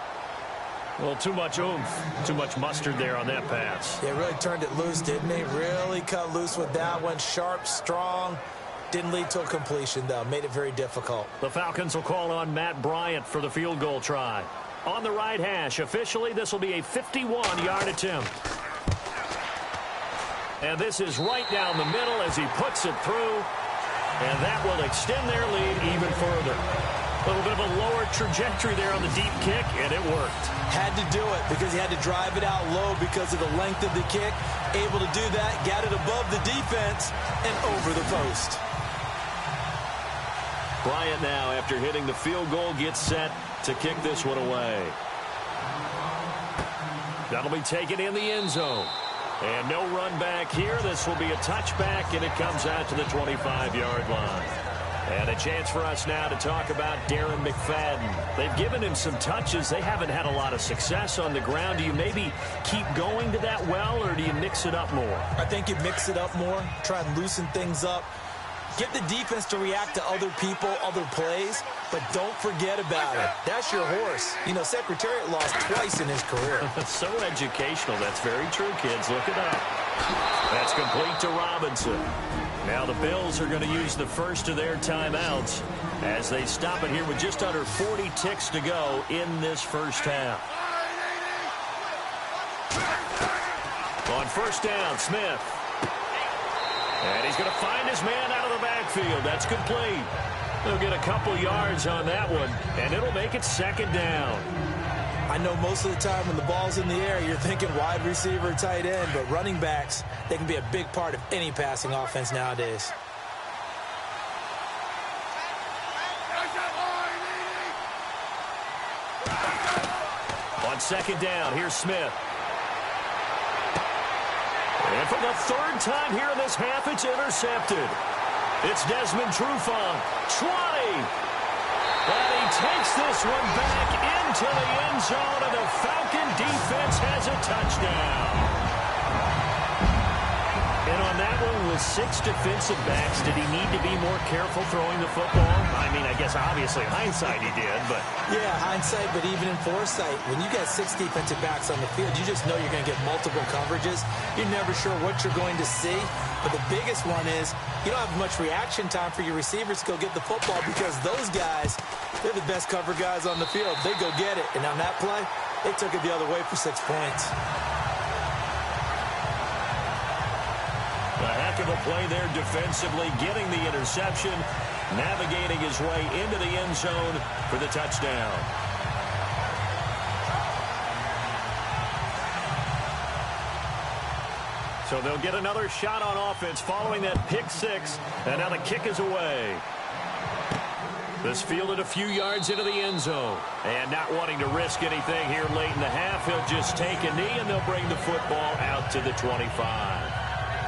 Well, too much oomph, too much mustard there on that pass. They really turned it loose, didn't they? Really cut loose with that one. Sharp, strong. Didn't lead to a completion, though. Made it very difficult. The Falcons will call on Matt Bryant for the field goal try. On the right hash, officially, this will be a 51-yard attempt. And this is right down the middle as he puts it through. And that will extend their lead even further. A little bit of a lower trajectory there on the deep kick, and it worked. Had to do it because he had to drive it out low because of the length of the kick. Able to do that, got it above the defense, and over the post. Bryant now, after hitting the field goal, gets set to kick this one away. That'll be taken in the end zone. And no run back here. This will be a touchback, and it comes out to the 25-yard line. And a chance for us now to talk about Darren McFadden. They've given him some touches. They haven't had a lot of success on the ground. Do you maybe keep going to that well, or do you mix it up more? I think you mix it up more, try and loosen things up. Get the defense to react to other people, other plays, but don't forget about it. That's your horse. You know, Secretariat lost twice in his career. So educational. That's very true, kids. Look it up. That's complete to Robinson. Now the Bills are going to use the first of their timeouts as they stop it here with just under 40 ticks to go in this first half. On first down, Smith. And he's going to find his man out of the backfield. That's complete. They'll get a couple yards on that one, and it'll make it second down. I know most of the time when the ball's in the air, you're thinking wide receiver, tight end, but running backs, they can be a big part of any passing offense nowadays. On second down, here's Smith. And for the third time here in this half, it's intercepted. It's Desmond Trufant, 20. And he takes this one back into the end zone, and the Falcon defense has a touchdown. And on that one, with 6 defensive backs, did he need to be more careful throwing the football? I mean, I guess obviously hindsight he did, but... Yeah, hindsight, but even in foresight, when you got 6 defensive backs on the field, you just know you're going to get multiple coverages. You're never sure what you're going to see. But the biggest one is you don't have much reaction time for your receivers to go get the football because those guys, they're the best cover guys on the field. They go get it. And on that play, they took it the other way for 6 points. A heck of a play there defensively, getting the interception, navigating his way into the end zone for the touchdown. So they'll get another shot on offense following that pick 6, and now the kick is away. This fielded a few yards into the end zone, and not wanting to risk anything here late in the half, he'll just take a knee, and they'll bring the football out to the 25.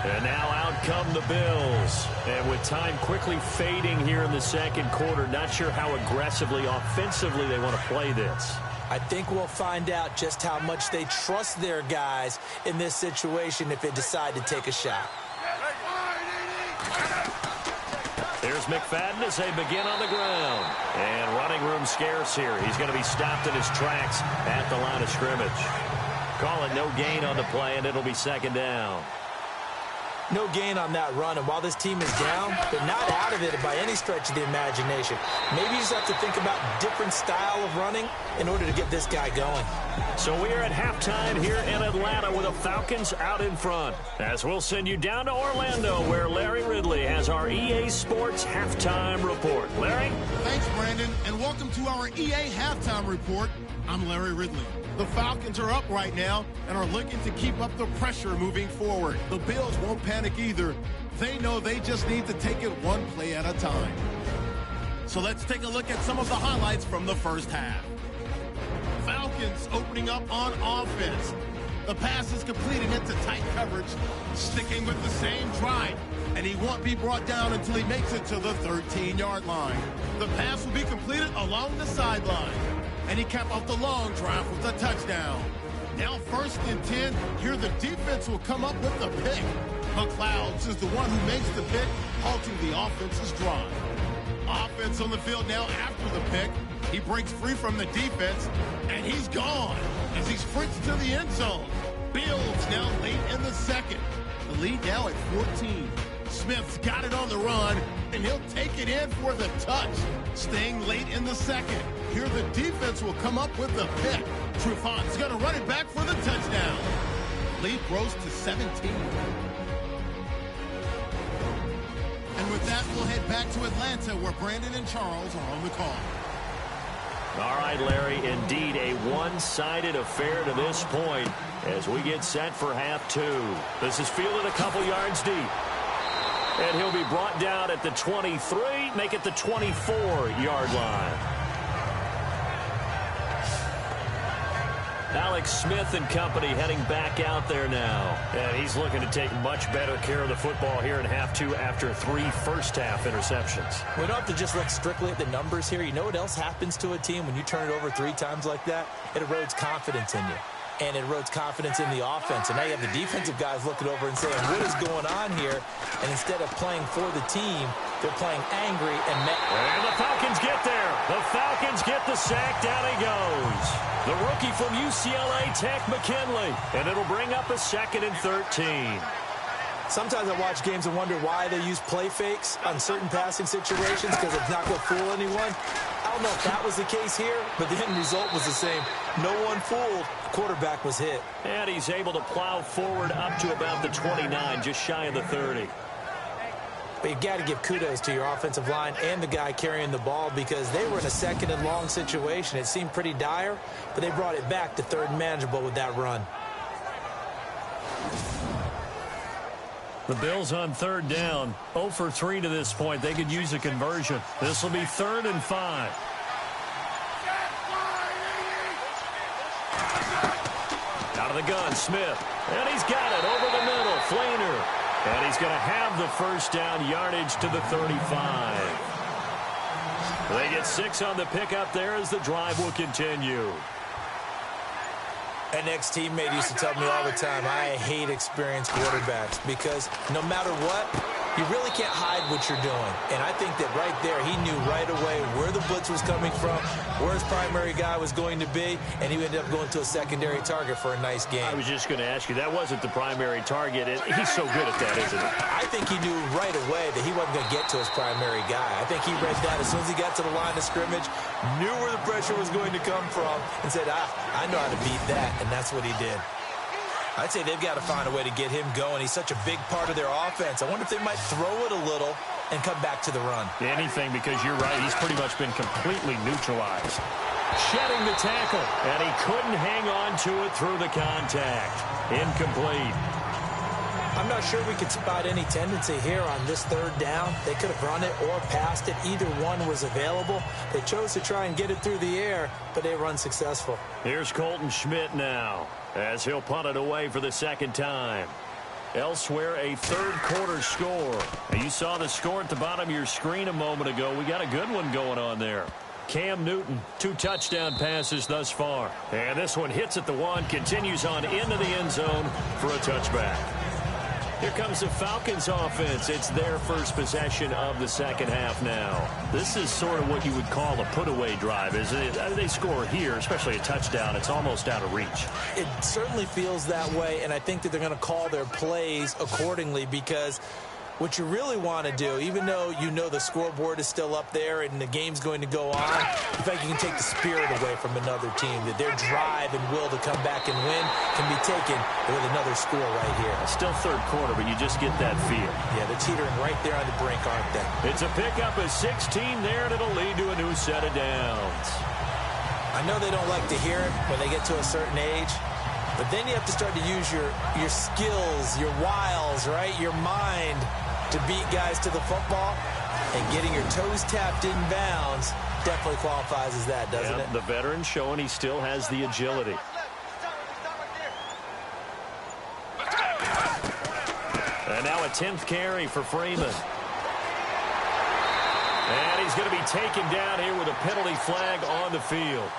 And now out come the Bills. And with time quickly fading here in the second quarter, not sure how aggressively, offensively they want to play this. I think we'll find out just how much they trust their guys in this situation if they decide to take a shot. There's McFadden as they begin on the ground. And running room scarce here. He's going to be stopped in his tracks at the line of scrimmage. Call it no gain on the play, and it'll be second down. No gain on that run, and while this team is down, they're not out of it by any stretch of the imagination. Maybe you just have to think about different style of running in order to get this guy going. So we are at halftime here in Atlanta with the Falcons out in front. As we'll send you down to Orlando, where Larry Ridley has our EA Sports Halftime Report. Larry? Thanks, Brandon, and welcome to our EA Halftime Report. I'm Larry Ridley. The Falcons are up right now and are looking to keep up the pressure moving forward. The Bills won't panic either. They know they just need to take it one play at a time. So let's take a look at some of the highlights from the first half. Falcons Falcons opening up on offense. The pass is completed into tight coverage, sticking with the same drive. And he won't be brought down until he makes it to the 13-yard line. The pass will be completed along the sideline. And he capped off the long drive with a touchdown. Now 1st and 10. Here the defense will come up with the pick. McLeod is the one who makes the pick, halting the offense's drive. Offense on the field now after the pick. He breaks free from the defense, and he's gone as he sprints to the end zone. Bills now late in the second. The lead now at 14. Smith's got it on the run, and he'll take it in for the touch. Staying late in the second. Here the defense will come up with the pick. Trufant's going to run it back for the touchdown. Lead grows to 17. And with that, we'll head back to Atlanta, where Brandon and Charles are on the call. All right, Larry, indeed a one-sided affair to this point as we get set for half two. This is fielded a couple yards deep. And he'll be brought down at the 23, make it the 24-yard line. Alex Smith and company heading back out there now. And he's looking to take much better care of the football here in half two after 3 first-half interceptions. We don't have to just look strictly at the numbers here. You know what else happens to a team when you turn it over 3 times like that? It erodes confidence in you. And it erodes confidence in the offense. And now you have the defensive guys looking over and saying, what is going on here? And instead of playing for the team, they're playing angry and mad. And the Falcons get there. The Falcons get the sack. Down he goes. The rookie from UCLA, Tech McKinley. And it'll bring up a 2nd and 13. Sometimes I watch games and wonder why they use play fakes on certain passing situations because it's not going to fool anyone. I don't know if that was the case here, but the end result was the same. No one fooled. Quarterback was hit. And he's able to plow forward up to about the 29, just shy of the 30. But you've got to give kudos to your offensive line and the guy carrying the ball because they were in a 2nd and long situation. It seemed pretty dire, but they brought it back to 3rd and manageable with that run. The Bills on 3rd down. 0 for 3 to this point. They could use a conversion. This will be 3rd and 5. Out of the gun, Smith. And he's got it over the middle. Flainer. And he's going to have the first down, yardage to the 35. They get 6 on the pickup there as the drive will continue. An ex-teammate used to tell me all the time, I hate experienced quarterbacks because no matter what, you really can't hide what you're doing. And I think that right there, he knew right away where the blitz was coming from, where his primary guy was going to be, and he ended up going to a secondary target for a nice game. I was just going to ask you, that wasn't the primary target. He's so good at that, isn't he? I think he knew right away that he wasn't going to get to his primary guy. I think he read that as soon as he got to the line of scrimmage, knew where the pressure was going to come from, and said, I know how to beat that, and that's what he did. I'd say they've got to find a way to get him going. He's such a big part of their offense. I wonder if they might throw it a little and come back to the run. Anything, because you're right. He's pretty much been completely neutralized. Shedding the tackle, and he couldn't hang on to it through the contact. Incomplete. I'm not sure we could spot any tendency here on this 3rd down. They could have run it or passed it. Either one was available. They chose to try and get it through the air, but they were unsuccessful. Here's Colton Schmidt now, as he'll punt it away for the 2nd time. Elsewhere, a 3rd quarter score. Now, you saw the score at the bottom of your screen a moment ago. We got a good one going on there. Cam Newton, 2 touchdown passes thus far. And this one hits at the 1, continues on into the end zone for a touchback. Here comes the Falcons offense. It's their first possession of the 2nd half now. This is sort of what you would call a put-away drive, isn't it? They score here, especially a touchdown. It's almost out of reach. It certainly feels that way, and I think that they're going to call their plays accordingly because what you really want to do, even though you know the scoreboard is still up there and the game's going to go on, in fact, you can take the spirit away from another team, that their drive and will to come back and win can be taken with another score right here. Still 3rd quarter, but you just get that feel. Yeah, they're teetering right there on the brink, aren't they? It's a pickup of 16 there, and it'll lead to a new set of downs. I know they don't like to hear it when they get to a certain age, but then you have to start to use your skills, your wiles, right, your mind to beat guys to the football, and getting your toes tapped in bounds definitely qualifies as that, doesn't it? The veteran showing he still has the agility. And now a 10th carry for Freeman. And he's going to be taken down here with a penalty flag on the field.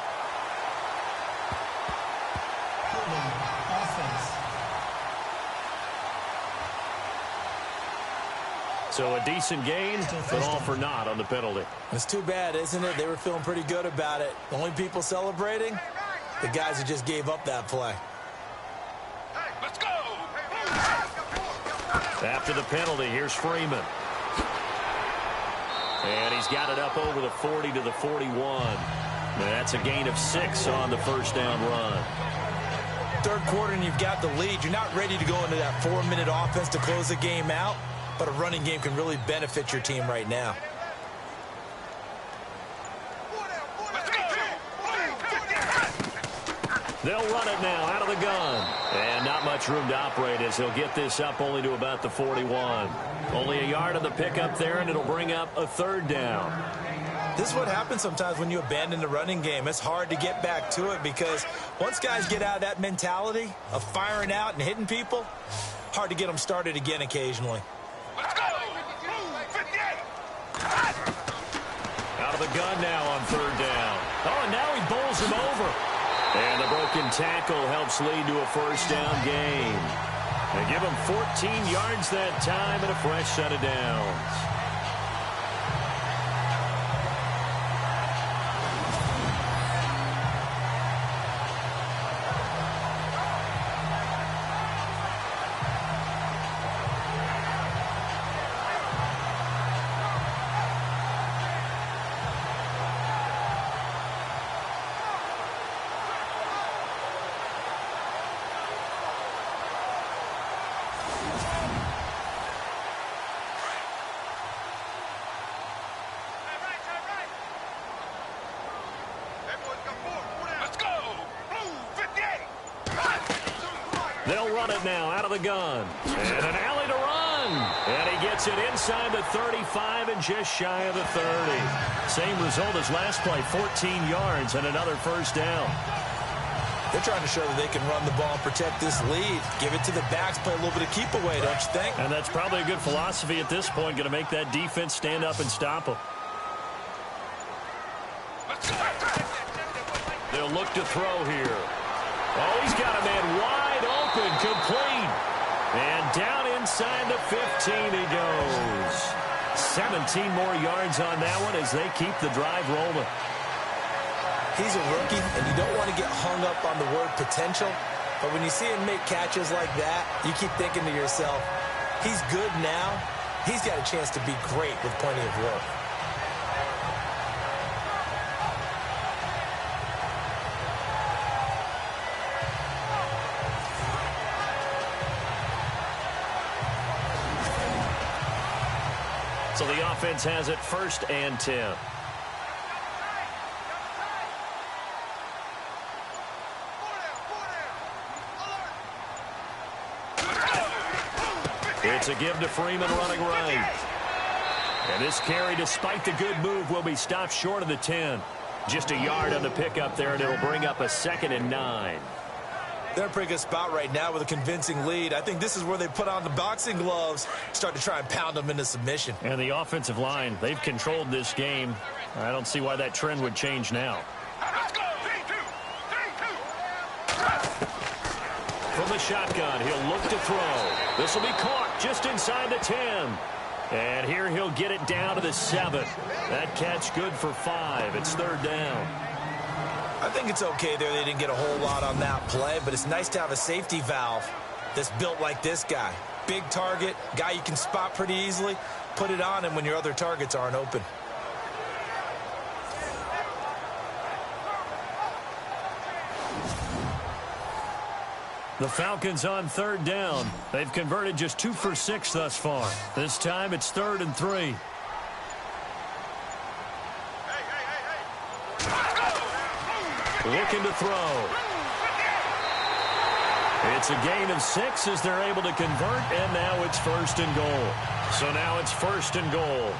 So a decent gain, but all for naught on the penalty. It's too bad, isn't it? They were feeling pretty good about it. The only people celebrating, the guys who just gave up that play. Let's go! After the penalty, here's Freeman. And he's got it up over the 40 to the 41. That's a gain of 6 on the first down run. Third quarter and you've got the lead. You're not ready to go into that 4-minute offense to close the game out, but a running game can really benefit your team right now. They'll run it now out of the gun. And not much room to operate as he'll get this up only to about the 41. Only a yard on the pickup there, and it'll bring up a third down. This is what happens sometimes when you abandon the running game. It's hard to get back to it because once guys get out of that mentality of firing out and hitting people, hard to get them started again occasionally. Let's go! 58! Out of the gun now on third down. Oh, and now he bowls him over. And the broken tackle helps lead to a first down gain. They give him 14 yards that time and a fresh set of downs. They'll run it now out of the gun. And an alley to run. And he gets it inside the 35 and just shy of the 30. Same result as last play, 14 yards and another first down. They're trying to show that they can run the ball and protect this lead. Give it to the backs, play a little bit of keep away, don't you think? And that's probably a good philosophy at this point, going to make that defense stand up and stop them. They'll look to throw here. Oh, he's got a man wide open, complete. And down inside the 15 he goes. 17 more yards on that one as they keep the drive rolling. He's a rookie, and you don't want to get hung up on the word potential. But when you see him make catches like that, you keep thinking to yourself, he's good now. He's got a chance to be great with plenty of work. So the offense has it 1st and 10. It's a give to Freeman running right. And this carry, despite the good move, will be stopped short of the 10. Just a yard on the pickup there, and it'll bring up a 2nd and 9. They're in a pretty good spot right now with a convincing lead. I think this is where they put on the boxing gloves, start to try and pound them into submission. And the offensive line, they've controlled this game. I don't see why that trend would change now. Let's go! 3-2! From the shotgun, he'll look to throw. This will be caught just inside the 10. And here he'll get it down to the 7. That catch good for 5. It's 3rd down. I think it's okay there. They didn't get a whole lot on that play, but it's nice to have a safety valve that's built like this guy. Big target, guy you can spot pretty easily. Put it on him when your other targets aren't open. The Falcons on 3rd down. They've converted just 2 for 6 thus far. This time it's 3rd and 3. Looking to throw. It's a gain of 6 as they're able to convert, and now it's 1st and goal. So now it's 1st and goal.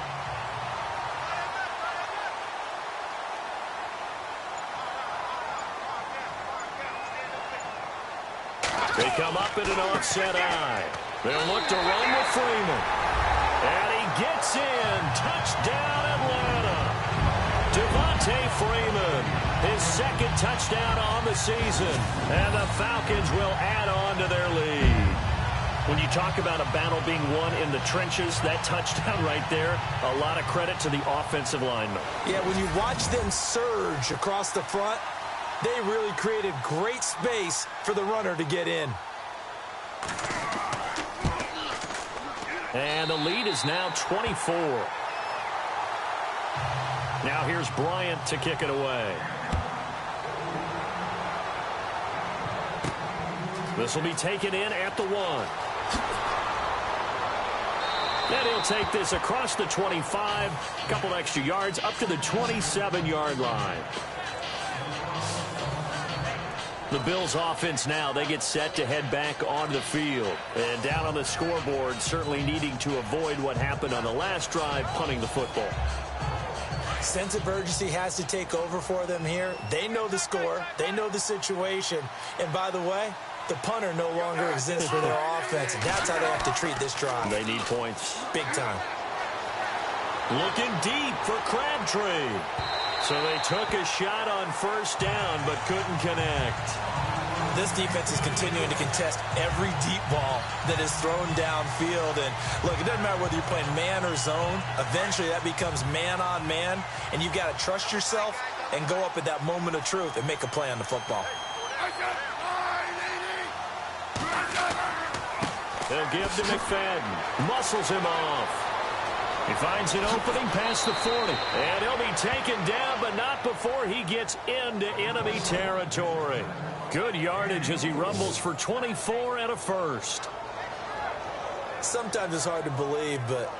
They come up in an offset eye. They'll look to run with Freeman. And he gets in. Touchdown, Atlanta. Devontae Freeman, his second touchdown on the season. And the Falcons will add on to their lead. When you talk about a battle being won in the trenches, that touchdown right there, a lot of credit to the offensive linemen. Yeah, when you watch them surge across the front, they really created great space for the runner to get in. And the lead is now 24. Now here's Bryant to kick it away. This will be taken in at the 1. And he'll take this across the 25, a couple extra yards up to the 27-yard line. The Bills offense now, they get set to head back onto the field. And down on the scoreboard, certainly needing to avoid what happened on the last drive, punting the football. Sense of urgency has to take over for them here. They know the score. They know the situation. And by the way, the punter no longer exists for their offense. And that's how they have to treat this drive. They need points. Big time. Looking deep for Crabtree. So they took a shot on first down, but couldn't connect. This defense is continuing to contest every deep ball that is thrown downfield. And look, it doesn't matter whether you're playing man or zone. Eventually that becomes man on man. And you've got to trust yourself and go up at that moment of truth and make a play on the football. They'll give to McFadden. Muscles him off. He finds an opening past the 40. And he'll be taken down, but not before he gets into enemy territory. Good yardage as he rumbles for 24 and a first. Sometimes it's hard to believe, but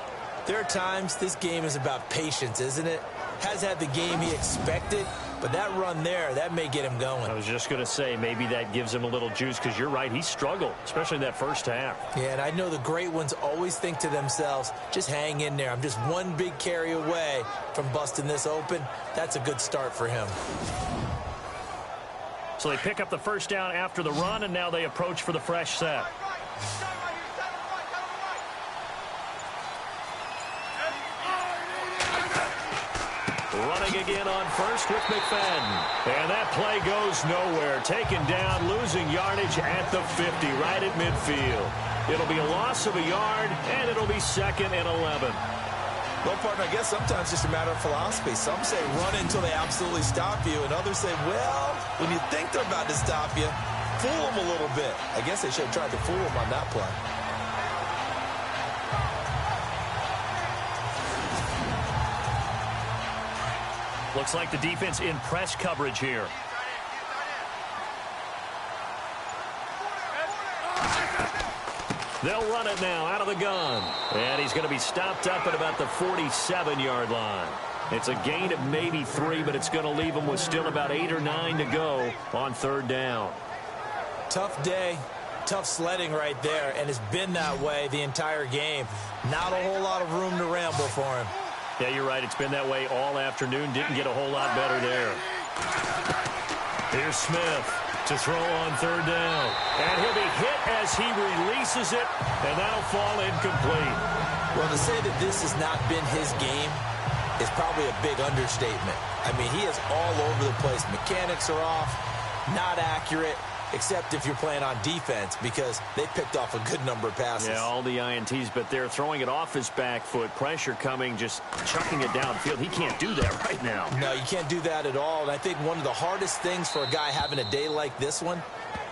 there are times this game is about patience, isn't it? Has had the game he expected, but that run there, that may get him going. I was just going to say, maybe that gives him a little juice, because you're right, he struggled, especially in that first half. Yeah, and I know the great ones always think to themselves, just hang in there. I'm just one big carry away from busting this open. That's a good start for him. So they pick up the first down after the run, and now they approach for the fresh set. Running again on first with McFadden. And that play goes nowhere. Taken down, losing yardage at the 50, right at midfield. It'll be a loss of a yard, and it'll be 2nd and 11. Well, partner, I guess sometimes it's just a matter of philosophy. Some say run until they absolutely stop you, and others say, well, when you think they're about to stop you, fool them a little bit. I guess they should have tried to fool them on that play. Looks like the defense in press coverage here. They'll run it now out of the gun. And he's going to be stopped up at about the 47-yard line. It's a gain of maybe 3, but it's going to leave him with still about 8 or 9 to go on 3rd down. Tough day, tough sledding right there, and it's been that way the entire game. Not a whole lot of room to ramble for him. Yeah, you're right. It's been that way all afternoon. Didn't get a whole lot better there. Here's Smith to throw on 3rd down. And he'll be hit as he releases it, and that'll fall incomplete. Well, to say that this has not been his game is probably a big understatement. I mean, he is all over the place. Mechanics are off, not accurate, except if you're playing on defense, because they picked off a good number of passes. Yeah, all the INTs, but they're throwing it off his back foot. Pressure coming, just chucking it downfield. He can't do that right now. No, you can't do that at all. And I think one of the hardest things for a guy having a day like this one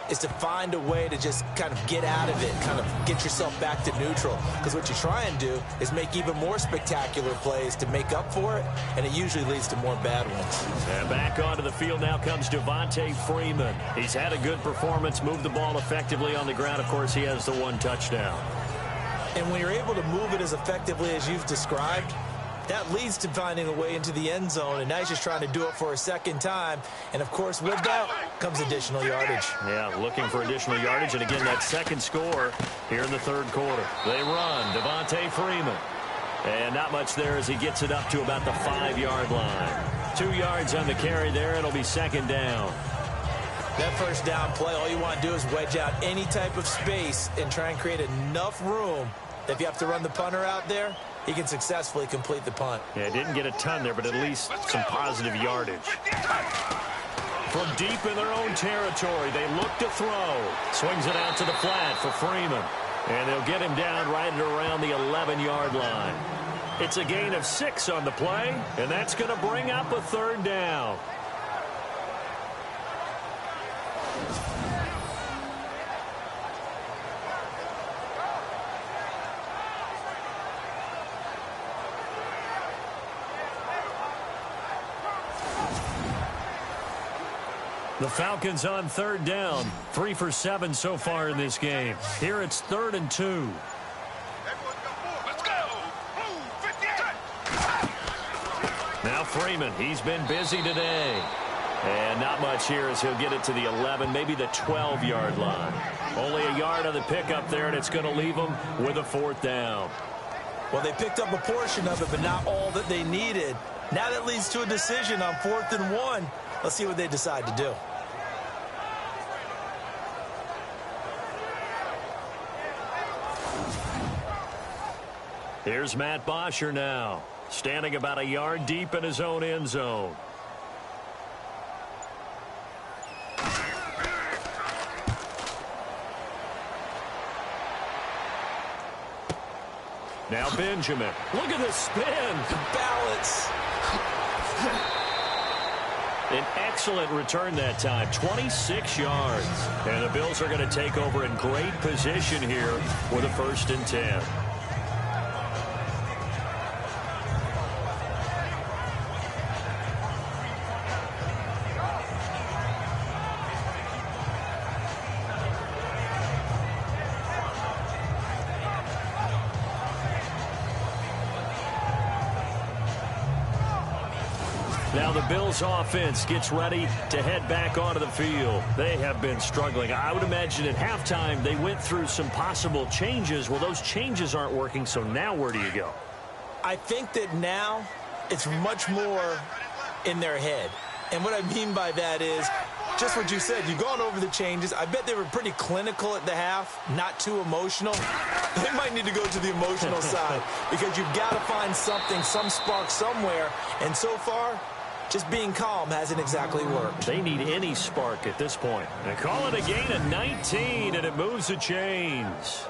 is to find a way to just kind of get out of it, kind of get yourself back to neutral. Because what you try and do is make even more spectacular plays to make up for it, and it usually leads to more bad ones. And back onto the field now comes Devontae Freeman. He's had a good performance, moved the ball effectively on the ground. Of course, he has the 1 touchdown. And when you're able to move it as effectively as you've described, that leads to finding a way into the end zone, and now he's just trying to do it for a 2nd time. And, of course, with that comes additional yardage. Yeah, looking for additional yardage, and again, that 2nd score here in the 3rd quarter. They run, Devontae Freeman. And not much there as he gets it up to about the 5-yard line. 2 yards on the carry there. It'll be 2nd down. That first down play, all you want to do is wedge out any type of space and try and create enough room that if you have to run the punter out there, he can successfully complete the punt. Yeah, didn't get a ton there, but at least some positive yardage. From deep in their own territory, they look to throw. Swings it out to the flat for Freeman. And they'll get him down right at around the 11-yard line. It's a gain of 6 on the play, and that's going to bring up a third down. The Falcons on third down. 3 for 7 so far in this game. Here it's 3rd and 2. Let's go. 58. Now Freeman, he's been busy today. And not much here as he'll get it to the 11, maybe the 12-yard line. Only a yard on the pickup there, and it's going to leave them with a 4th down. Well, they picked up a portion of it, but not all that they needed. Now that leads to a decision on 4th and 1. Let's see what they decide to do. Here's Matt Bosher now, standing about a yard deep in his own end zone. Now Benjamin. Look at this spin. Balance. An excellent return that time, 26 yards. And the Bills are going to take over in great position here with a 1st and 10. Now the Bills offense gets ready to head back onto the field. They have been struggling. I would imagine at halftime they went through some possible changes. Well, those changes aren't working, so now where do you go? I think that now it's much more in their head. And what I mean by that is just what you said. You've gone over the changes. I bet they were pretty clinical at the half, not too emotional. They might need to go to the emotional side because you've got to find something, some spark somewhere. And so far, just being calm hasn't exactly worked. They need any spark at this point. They call it a gain of 19, and it moves the chains.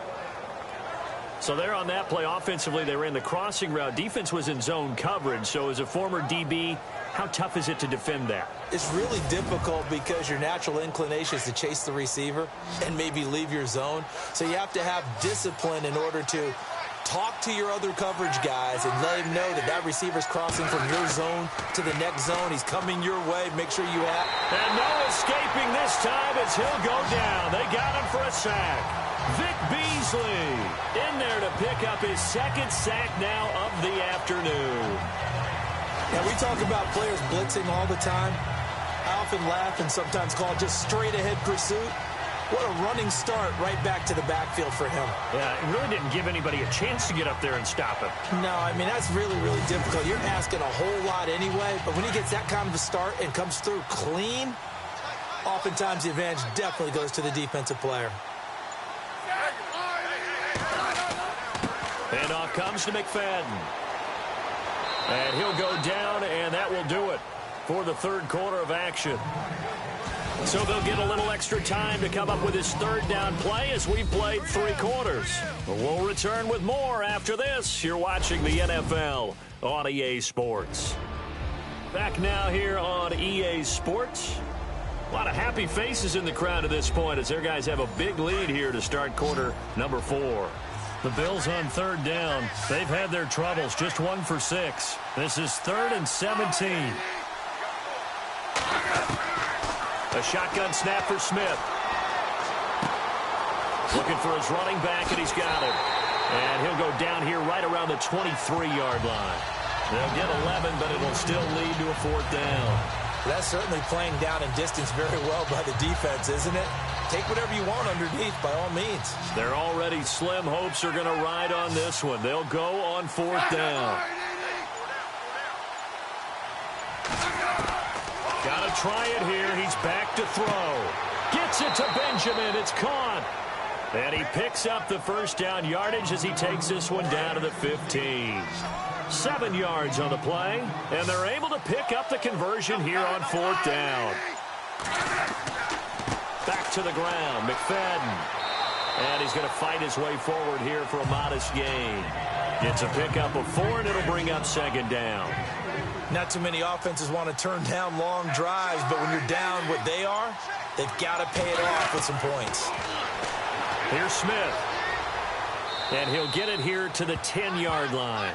So there on that play, offensively, they ran the crossing route. Defense was in zone coverage. So as a former DB, how tough is it to defend that? It's really difficult because your natural inclination is to chase the receiver and maybe leave your zone. So you have to have discipline in order to talk to your other coverage guys and let him know that that receiver's crossing from your zone to the next zone. He's coming your way. Make sure you have. And no escaping this time as he'll go down. They got him for a sack. Vick Beasley in there to pick up his 2nd sack now of the afternoon. Yeah, we talk about players blitzing all the time. I often laugh and sometimes call it just straight ahead pursuit. What a running start right back to the backfield for him. Yeah, it really didn't give anybody a chance to get up there and stop him. No, I mean, that's really, really difficult. You're asking a whole lot anyway, but when he gets that kind of a start and comes through clean, oftentimes the advantage definitely goes to the defensive player. Handoff comes to McFadden. And he'll go down, and that will do it for the 3rd quarter of action. So they'll get a little extra time to come up with his 3rd down play as we've played 3 quarters. We'll return with more after this. You're watching the NFL on EA Sports. Back now here on EA Sports. A lot of happy faces in the crowd at this point as their guys have a big lead here to start quarter number 4. The Bills on 3rd down. They've had their troubles, just 1 for 6. This is 3rd and 17. A shotgun snap for Smith. Looking for his running back, and he's got him. And he'll go down here right around the 23-yard line. They'll get 11, but it'll still lead to a 4th down. That's certainly playing down in distance very well by the defense, isn't it? Take whatever you want underneath by all means. Their already slim hopes are going to ride on this one. They'll go on 4th down. Got to try it here. He's back to throw. Gets it to Benjamin. It's caught. And he picks up the first down yardage as he takes this one down to the 15. 7 yards on the play, and they're able to pick up the conversion here on 4th down. Back to the ground, McFadden. And he's going to fight his way forward here for a modest gain. Gets a pickup of 4, and it'll bring up 2nd down. Not too many offenses want to turn down long drives, but when you're down what they are, they've got to pay it off with some points. Here's Smith. And he'll get it here to the 10-yard line.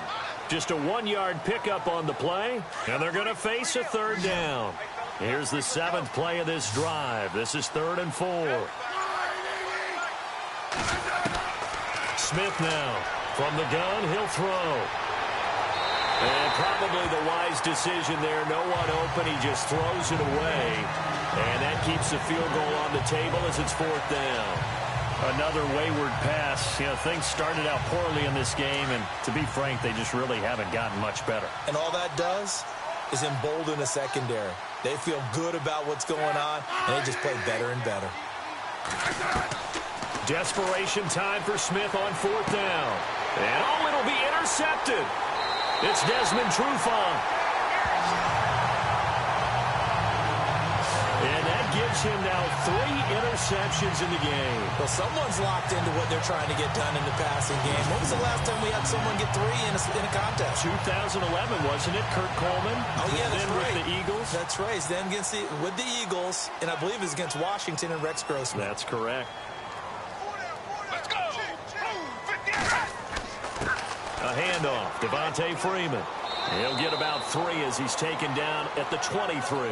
Just a 1-yard pickup on the play, and they're going to face a 3rd down. Here's the 7th play of this drive. This is 3rd and 4. Smith now. From the gun, he'll throw. And probably the wise decision there. No one open. He just throws it away. And that keeps the field goal on the table as it's 4th down. Another wayward pass. You know, things started out poorly in this game, and to be frank, they just really haven't gotten much better. And all that does is embolden the secondary. They feel good about what's going on, and they just play better and better. Desperation time for Smith on 4th down. And oh, it'll be intercepted. It's Desmond Trufant. And that gives him now 3 interceptions in the game. Well, someone's locked into what they're trying to get done in the passing game. When was the last time we had someone get 3 in a contest? 2011, wasn't it? Kurt Coleman. Oh, yeah, that's right. With the Eagles. That's right. He's then with the Eagles, and I believe it's against Washington and Rex Grossman. That's correct. Let's go. A handoff. Devontae Freeman. He'll get about 3 as he's taken down at the 23.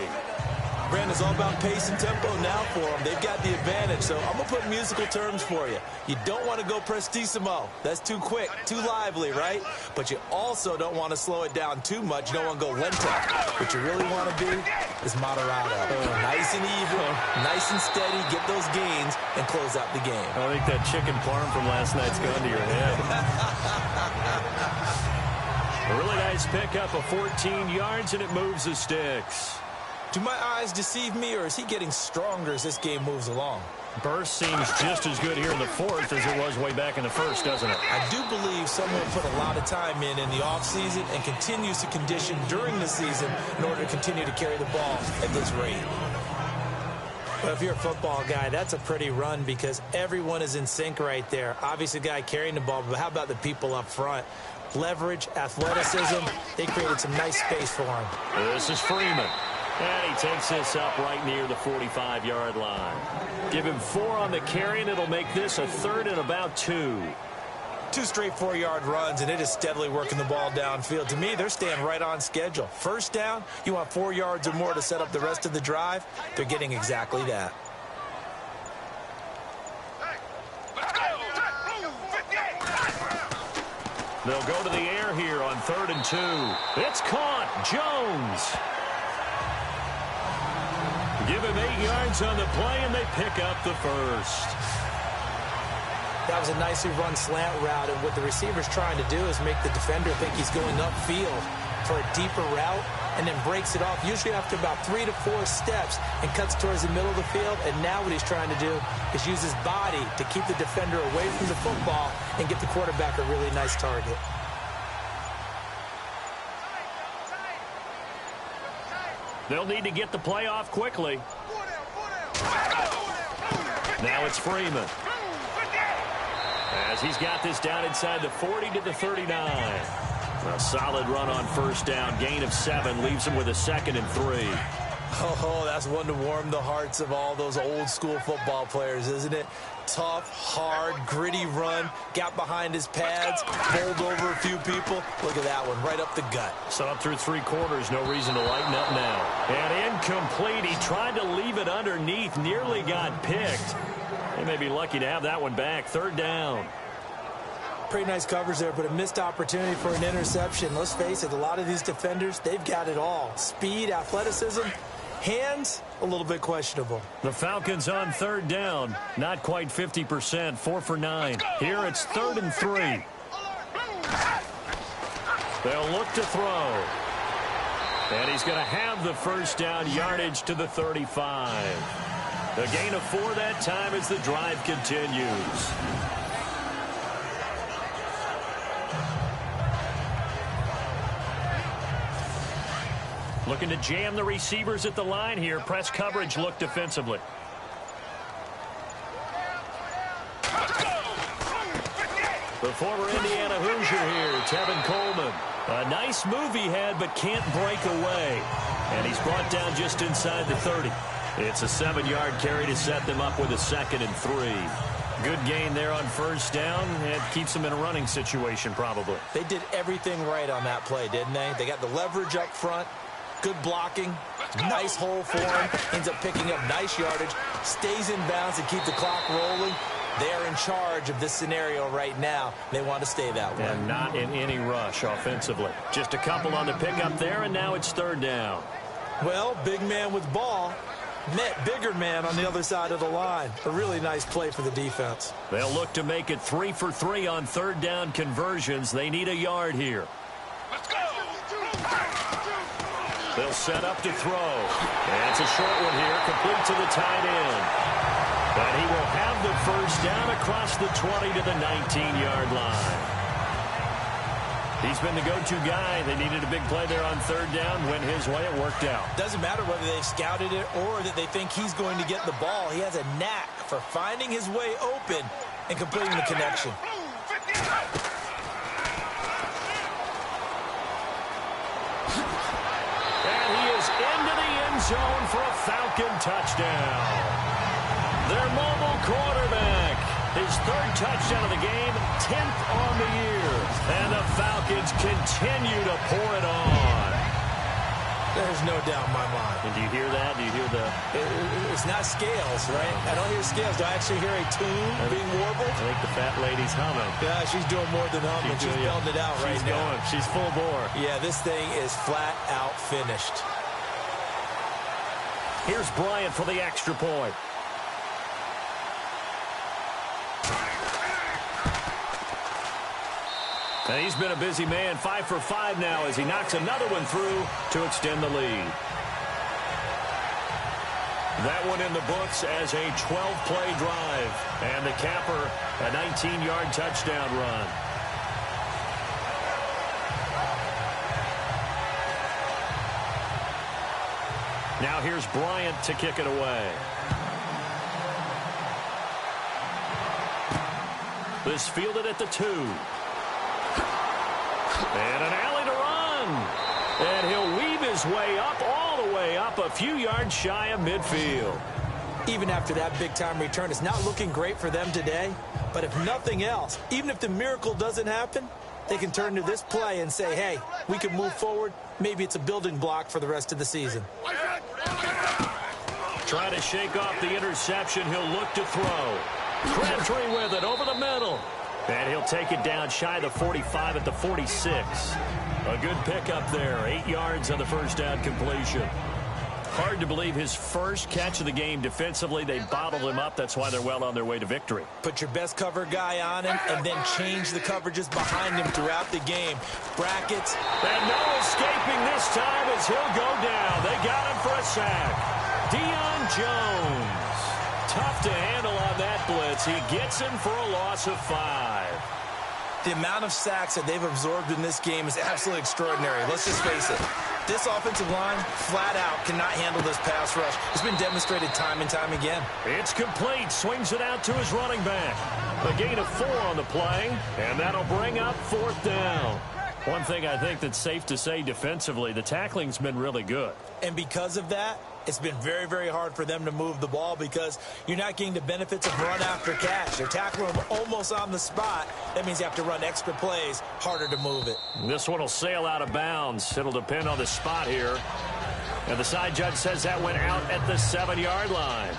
Brandon, it's all about pace and tempo now for them. They've got the advantage, so I'm going to put musical terms for you. You don't want to go prestissimo. That's too quick, too lively, right? But you also don't want to slow it down too much. You don't want to go lento. What you really want to be is moderato. Nice and even, nice and steady, get those gains, and close out the game. I think that chicken parm from last night's gone to your head. A really nice pickup of 14 yards, and it moves the sticks. Do my eyes deceive me, or is he getting stronger as this game moves along? Burst seems just as good here in the 4th as it was way back in the 1st, doesn't it? I do believe someone put a lot of time in the offseason and continues to condition during the season in order to continue to carry the ball at this rate. But if you're a football guy, that's a pretty run because everyone is in sync right there. Obviously, the guy carrying the ball, but how about the people up front? Leverage, athleticism, they created some nice space for him. This is Freeman. And he takes this up right near the 45-yard line. Give him 4 on the carry, and it'll make this a 3rd and about 2. 2 straight 4-yard runs, and it is steadily working the ball downfield. To me, they're staying right on schedule. First down, you want 4 yards or more to set up the rest of the drive. They're getting exactly that. They'll go to the air here on 3rd and 2. It's caught. Jones. Give him 8 yards on the play, and they pick up the first. That was a nicely run slant route, and what the receiver's trying to do is make the defender think he's going upfield for a deeper route and then breaks it off, usually after about 3 to 4 steps, and cuts towards the middle of the field. And now what he's trying to do is use his body to keep the defender away from the football and get the quarterback a really nice target. They'll need to get the play off quickly. Now it's Freeman. As he's got this down inside the 40 to the 39. A solid run on 1st down. Gain of 7 leaves him with a 2nd and 3. Oh, that's one to warm the hearts of all those old school football players, isn't it? Tough, hard, gritty run. Got behind his pads, bowled over a few people. Look at that one, right up the gut. So up through 3 quarters, no reason to lighten up now. And incomplete. He tried to leave it underneath, nearly got picked. They may be lucky to have that one back. 3rd down. Pretty nice coverage there, but a missed opportunity for an interception. Let's face it, a lot of these defenders, they've got it all. Speed, athleticism, hands, a little bit questionable. The Falcons on 3rd down. Not quite 50%, 4 for 9. Here it's 3rd and 3. They'll look to throw. And he's going to have the first down, yardage to the 35. A gain of 4 that time as the drive continues. Looking to jam the receivers at the line here. Press coverage look defensively. The former Indiana Hoosier here, Tevin Coleman. A nice move he had, but can't break away. And he's brought down just inside the 30. It's a 7-yard carry to set them up with a 2nd and 3. Good gain there on first down. It keeps them in a running situation, probably. They did everything right on that play, didn't they? They got the leverage up front, good blocking, nice hole for him, ends up picking up nice yardage, stays in bounds and keep the clock rolling. They're in charge of this scenario right now. They want to stay that way. And not in any rush offensively. Just a couple on the pickup there, and now it's 3rd down. Well, big man with ball met bigger man on the other side of the line. A really nice play for the defense. They'll look to make it 3 for 3 on 3rd down conversions. They need a yard here. Let's go. They'll set up to throw. And it's a short one here, complete to the tight end. But he will have the first down across the 20 to the 19-yard line. He's been the go-to guy. They needed a big play there on 3rd down. Went his way. It worked out. Doesn't matter whether they've scouted it or that they think he's going to get the ball. He has a knack for finding his way open and completing the connection. And he is into the end zone for a Falcon touchdown. Their mobile quarterback, his 3rd touchdown of the game, 10th on the year. And the Falcons continue to pour it on. There's no doubt in my mind. And do you hear that? Do you hear the... It's not scales, right? I don't hear scales. Do I actually hear a tune being warbled? I think the fat lady's humming. Yeah, she's doing more than humming. She's belting it out right now. She's full bore. Yeah, this thing is flat out finished. Here's Bryant for the extra point. And he's been a busy man, 5 for 5 now as he knocks another one through to extend the lead. That one in the books as a 12-play drive. And the capper, a 19-yard touchdown run. Now here's Bryant to kick it away. This fielded at the 2. And an alley to run. And he'll weave his way up, all the way up, a few yards shy of midfield. Even after that big-time return, it's not looking great for them today. But if nothing else, even if the miracle doesn't happen, they can turn to this play and say, hey, we can move forward. Maybe it's a building block for the rest of the season. Trying to shake off the interception. He'll look to throw. Crabtree with it over the middle. And he'll take it down shy of the 45 at the 46. A good pickup there. 8 yards on the first down completion. Hard to believe his first catch of the game defensively. They bottled him up. That's why they're well on their way to victory. Put your best cover guy on him and then change the coverages behind him throughout the game. Brackets. And no escaping this time as he'll go down. They got him for a sack. Deion Jones. Tough to handle on that blitz. He gets him for a loss of 5. The amount of sacks that they've absorbed in this game is absolutely extraordinary. Let's just face it. This offensive line, flat out, cannot handle this pass rush. It's been demonstrated time and time again. It's complete. Swings it out to his running back. A gain of 4 on the play, and that'll bring up 4th down. One thing I think that's safe to say defensively, the tackling's been really good. And because of that, it's been very, very hard for them to move the ball because you're not getting the benefits of run after catch. They're tackling them almost on the spot. That means you have to run extra plays, harder to move it. This one will sail out of bounds. It'll depend on the spot here. And the side judge says that went out at the 7-yard line.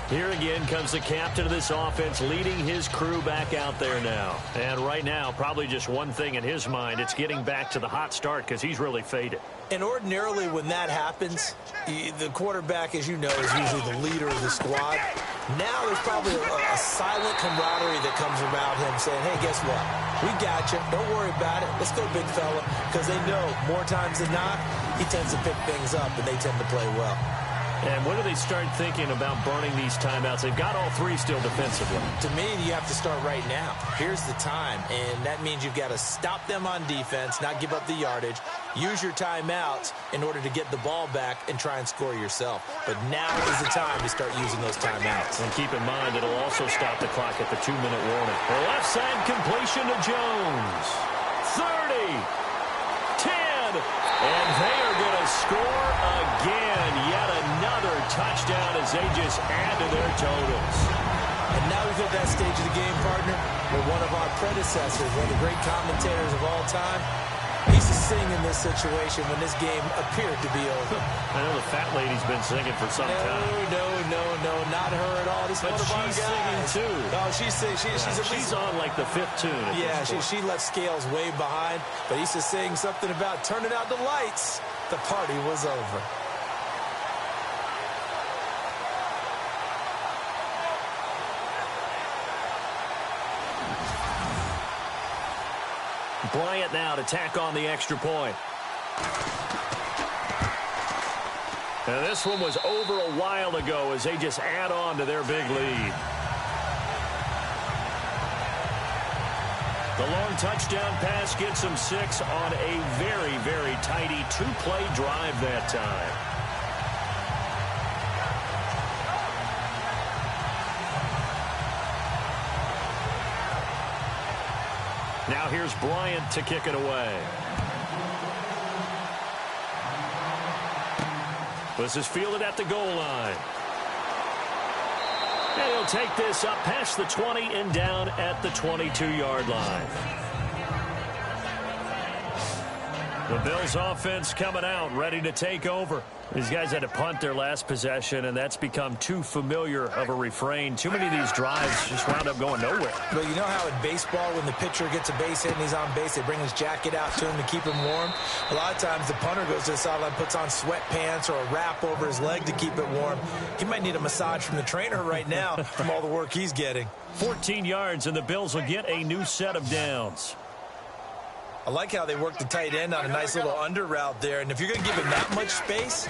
Here again comes the captain of this offense leading his crew back out there now. And right now, probably just one thing in his mind. It's getting back to the hot start because he's really faded. And ordinarily when that happens, the quarterback, as you know, is usually the leader of the squad. Now there's probably a silent camaraderie that comes about him saying, hey, guess what? We got you. Don't worry about it. Let's go, big fella. Because they know more times than not, he tends to pick things up, and they tend to play well. And when do they start thinking about burning these timeouts? They've got all three still defensively. To me, you have to start right now. Here's the time, and that means you've got to stop them on defense, not give up the yardage, use your timeouts in order to get the ball back and try and score yourself. But now is the time to start using those timeouts. And keep in mind, it'll also stop the clock at the 2-minute warning. The left side completion to Jones. 30, 10, and they are going to score again. Yet another touchdown as they just add to their totals. And now we've hit that stage of the game, partner, where one of our predecessors, one of the great commentators of all time, he used to sing in this situation when this game appeared to be over. I know the fat lady's been singing for some time. No, not her at all. This But one of our she's singing guys. too. Oh, she's on like the 5th tune. Yeah, she left Scales way behind, but he used to sing something about turning out the lights. The party was over. Bryant now to tack on the extra point. And this one was over a while ago as they just add on to their big lead. The long touchdown pass gets them 6 on a very, very tidy 2-play drive that time. Now here's Bryant to kick it away. This is fielded at the goal line. And he'll take this up past the 20 and down at the 22-yard line. The Bills offense coming out, ready to take over. These guys had to punt their last possession, and that's become too familiar of a refrain. Too many of these drives just wound up going nowhere. Well, you know how in baseball, when the pitcher gets a base hit and he's on base, they bring his jacket out to him to keep him warm? A lot of times the punter goes to the sideline, puts on sweatpants or a wrap over his leg to keep it warm. He might need a massage from the trainer right now from all the work he's getting. 14 yards, and the Bills will get a new set of downs. I like how they work the tight end on a nice little under route there. And if you're going to give him that much space,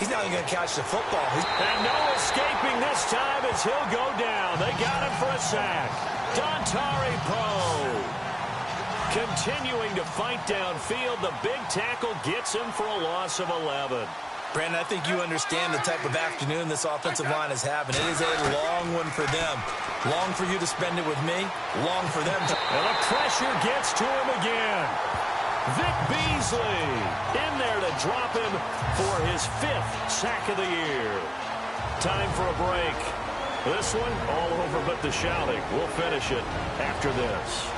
he's not even going to catch the football. And no escaping this time as he'll go down. They got him for a sack. Dontari Poe continuing to fight downfield. The big tackle gets him for a loss of 11. Brandon, I think you understand the type of afternoon this offensive line is having. It is a long one for them. Long for you to spend it with me. Long for them to... And the pressure gets to him again. Vick Beasley in there to drop him for his 5th sack of the year. Time for a break. This one all over but the shouting. We'll finish it after this.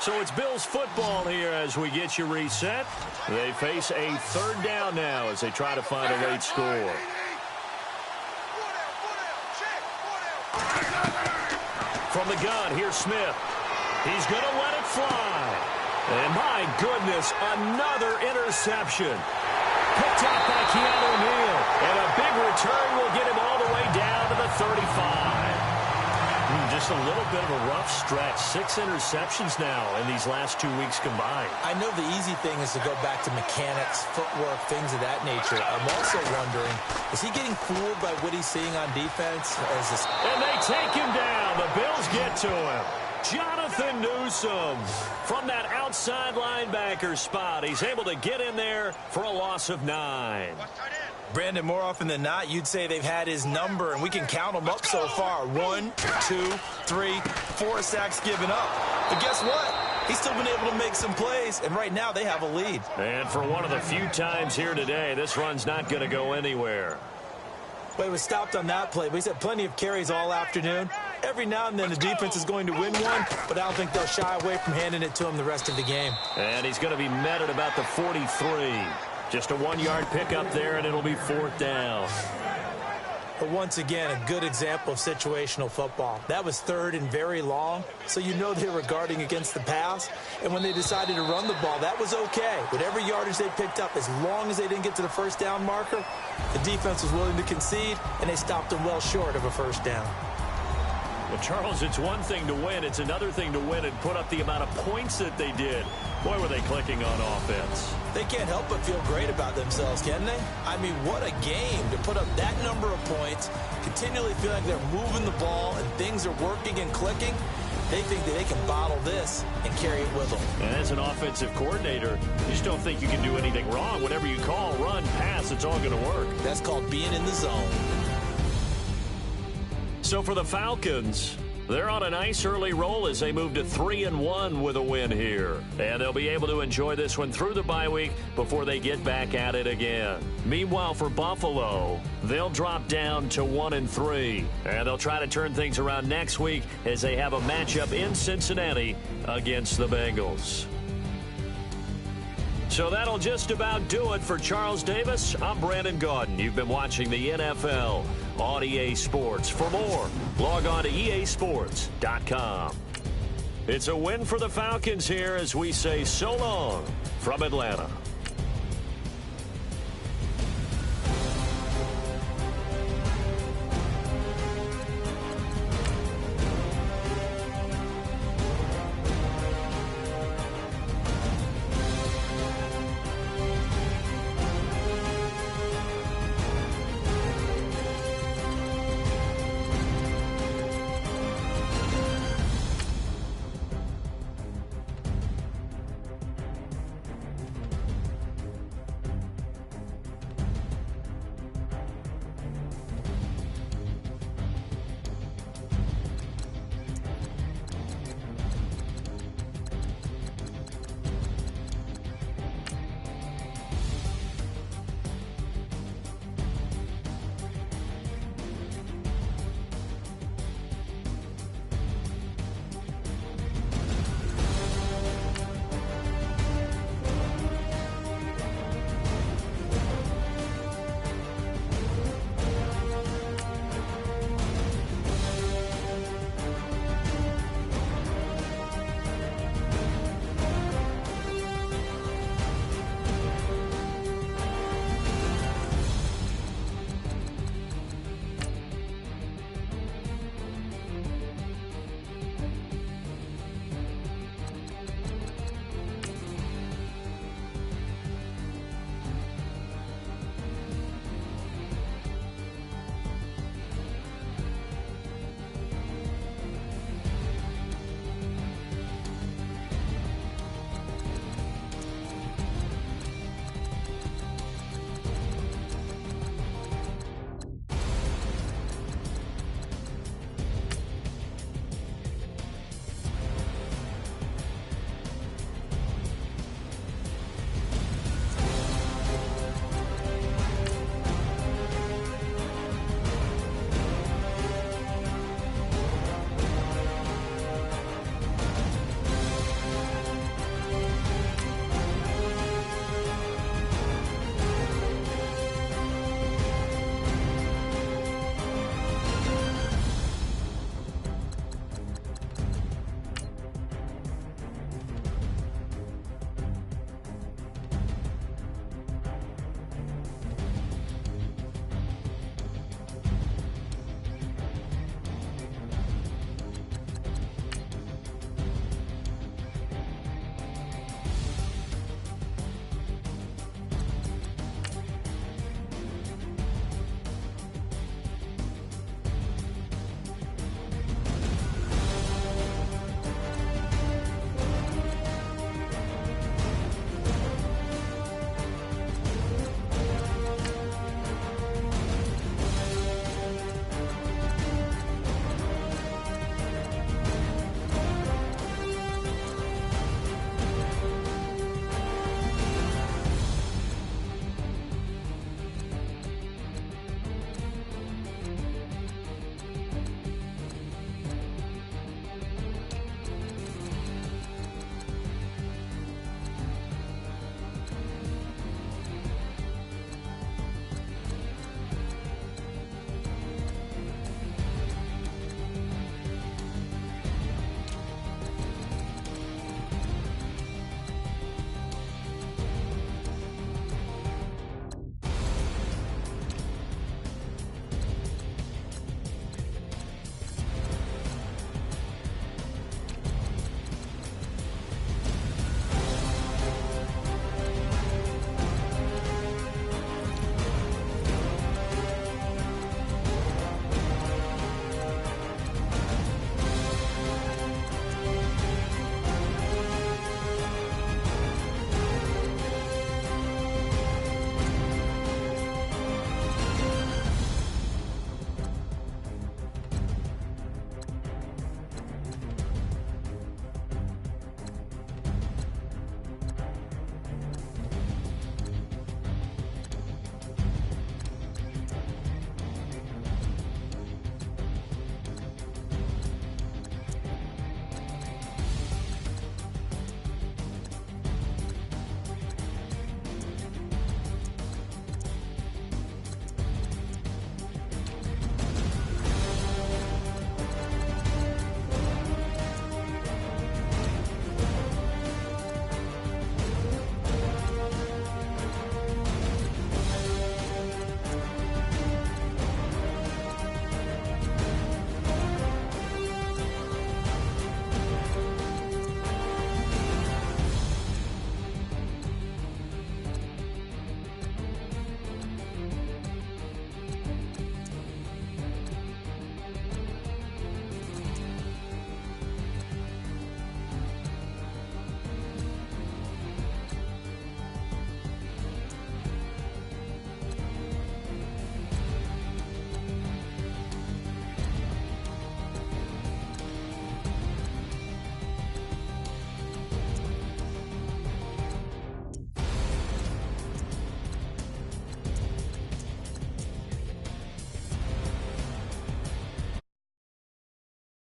So it's Bills football here as we get you reset. They face a 3rd down now as they try to find a late score. From the gun, here's Smith. He's going to let it fly. And my goodness, another interception. Picked up by Keanu Neal. And a big return will get him all the way down to the 35. Just a little bit of a rough stretch. 6 interceptions now in these last 2 weeks combined. I know the easy thing is to go back to mechanics, footwork, things of that nature. I'm also wondering, is he getting fooled by what he's seeing on defense? Or is this... And they take him down. The Bills get to him. Jonathan Newsom from that outside linebacker spot. He's able to get in there for a loss of 9. Brandon, more often than not, you'd say they've had his number, and we can count them up so far. 1, 2, 3, 4 sacks given up. But guess what? He's still been able to make some plays, and right now they have a lead. And for one of the few times here today, this run's not going to go anywhere. Well, he was stopped on that play, but he's had plenty of carries all afternoon. Every now and then the defense is going to win one, but I don't think they'll shy away from handing it to him the rest of the game. And he's going to be met at about the 43. Just a 1-yard pickup there, and it'll be 4th down. But once again, a good example of situational football. That was third and very long, so you know they were guarding against the pass. And when they decided to run the ball, that was okay. Whatever yardage they picked up, as long as they didn't get to the first down marker, the defense was willing to concede, and they stopped them well short of a first down. Well, Charles, it's one thing to win. It's another thing to win and put up the amount of points that they did. Boy, were they clicking on offense. They can't help but feel great about themselves, can they? I mean, what a game to put up that number of points, continually feel like they're moving the ball and things are working and clicking. They think that they can bottle this and carry it with them. And as an offensive coordinator, you just don't think you can do anything wrong. Whatever you call, run, pass, it's all going to work. That's called being in the zone. So for the Falcons, they're on a nice early roll as they move to 3-1 with a win here. And they'll be able to enjoy this one through the bye week before they get back at it again. Meanwhile, for Buffalo, they'll drop down to 1-3. And they'll try to turn things around next week as they have a matchup in Cincinnati against the Bengals. So that'll just about do it for Charles Davis. I'm Brandon Gaudin. You've been watching the NFL on EA Sports. For more, log on to easports.com. It's a win for the Falcons here as we say so long from Atlanta.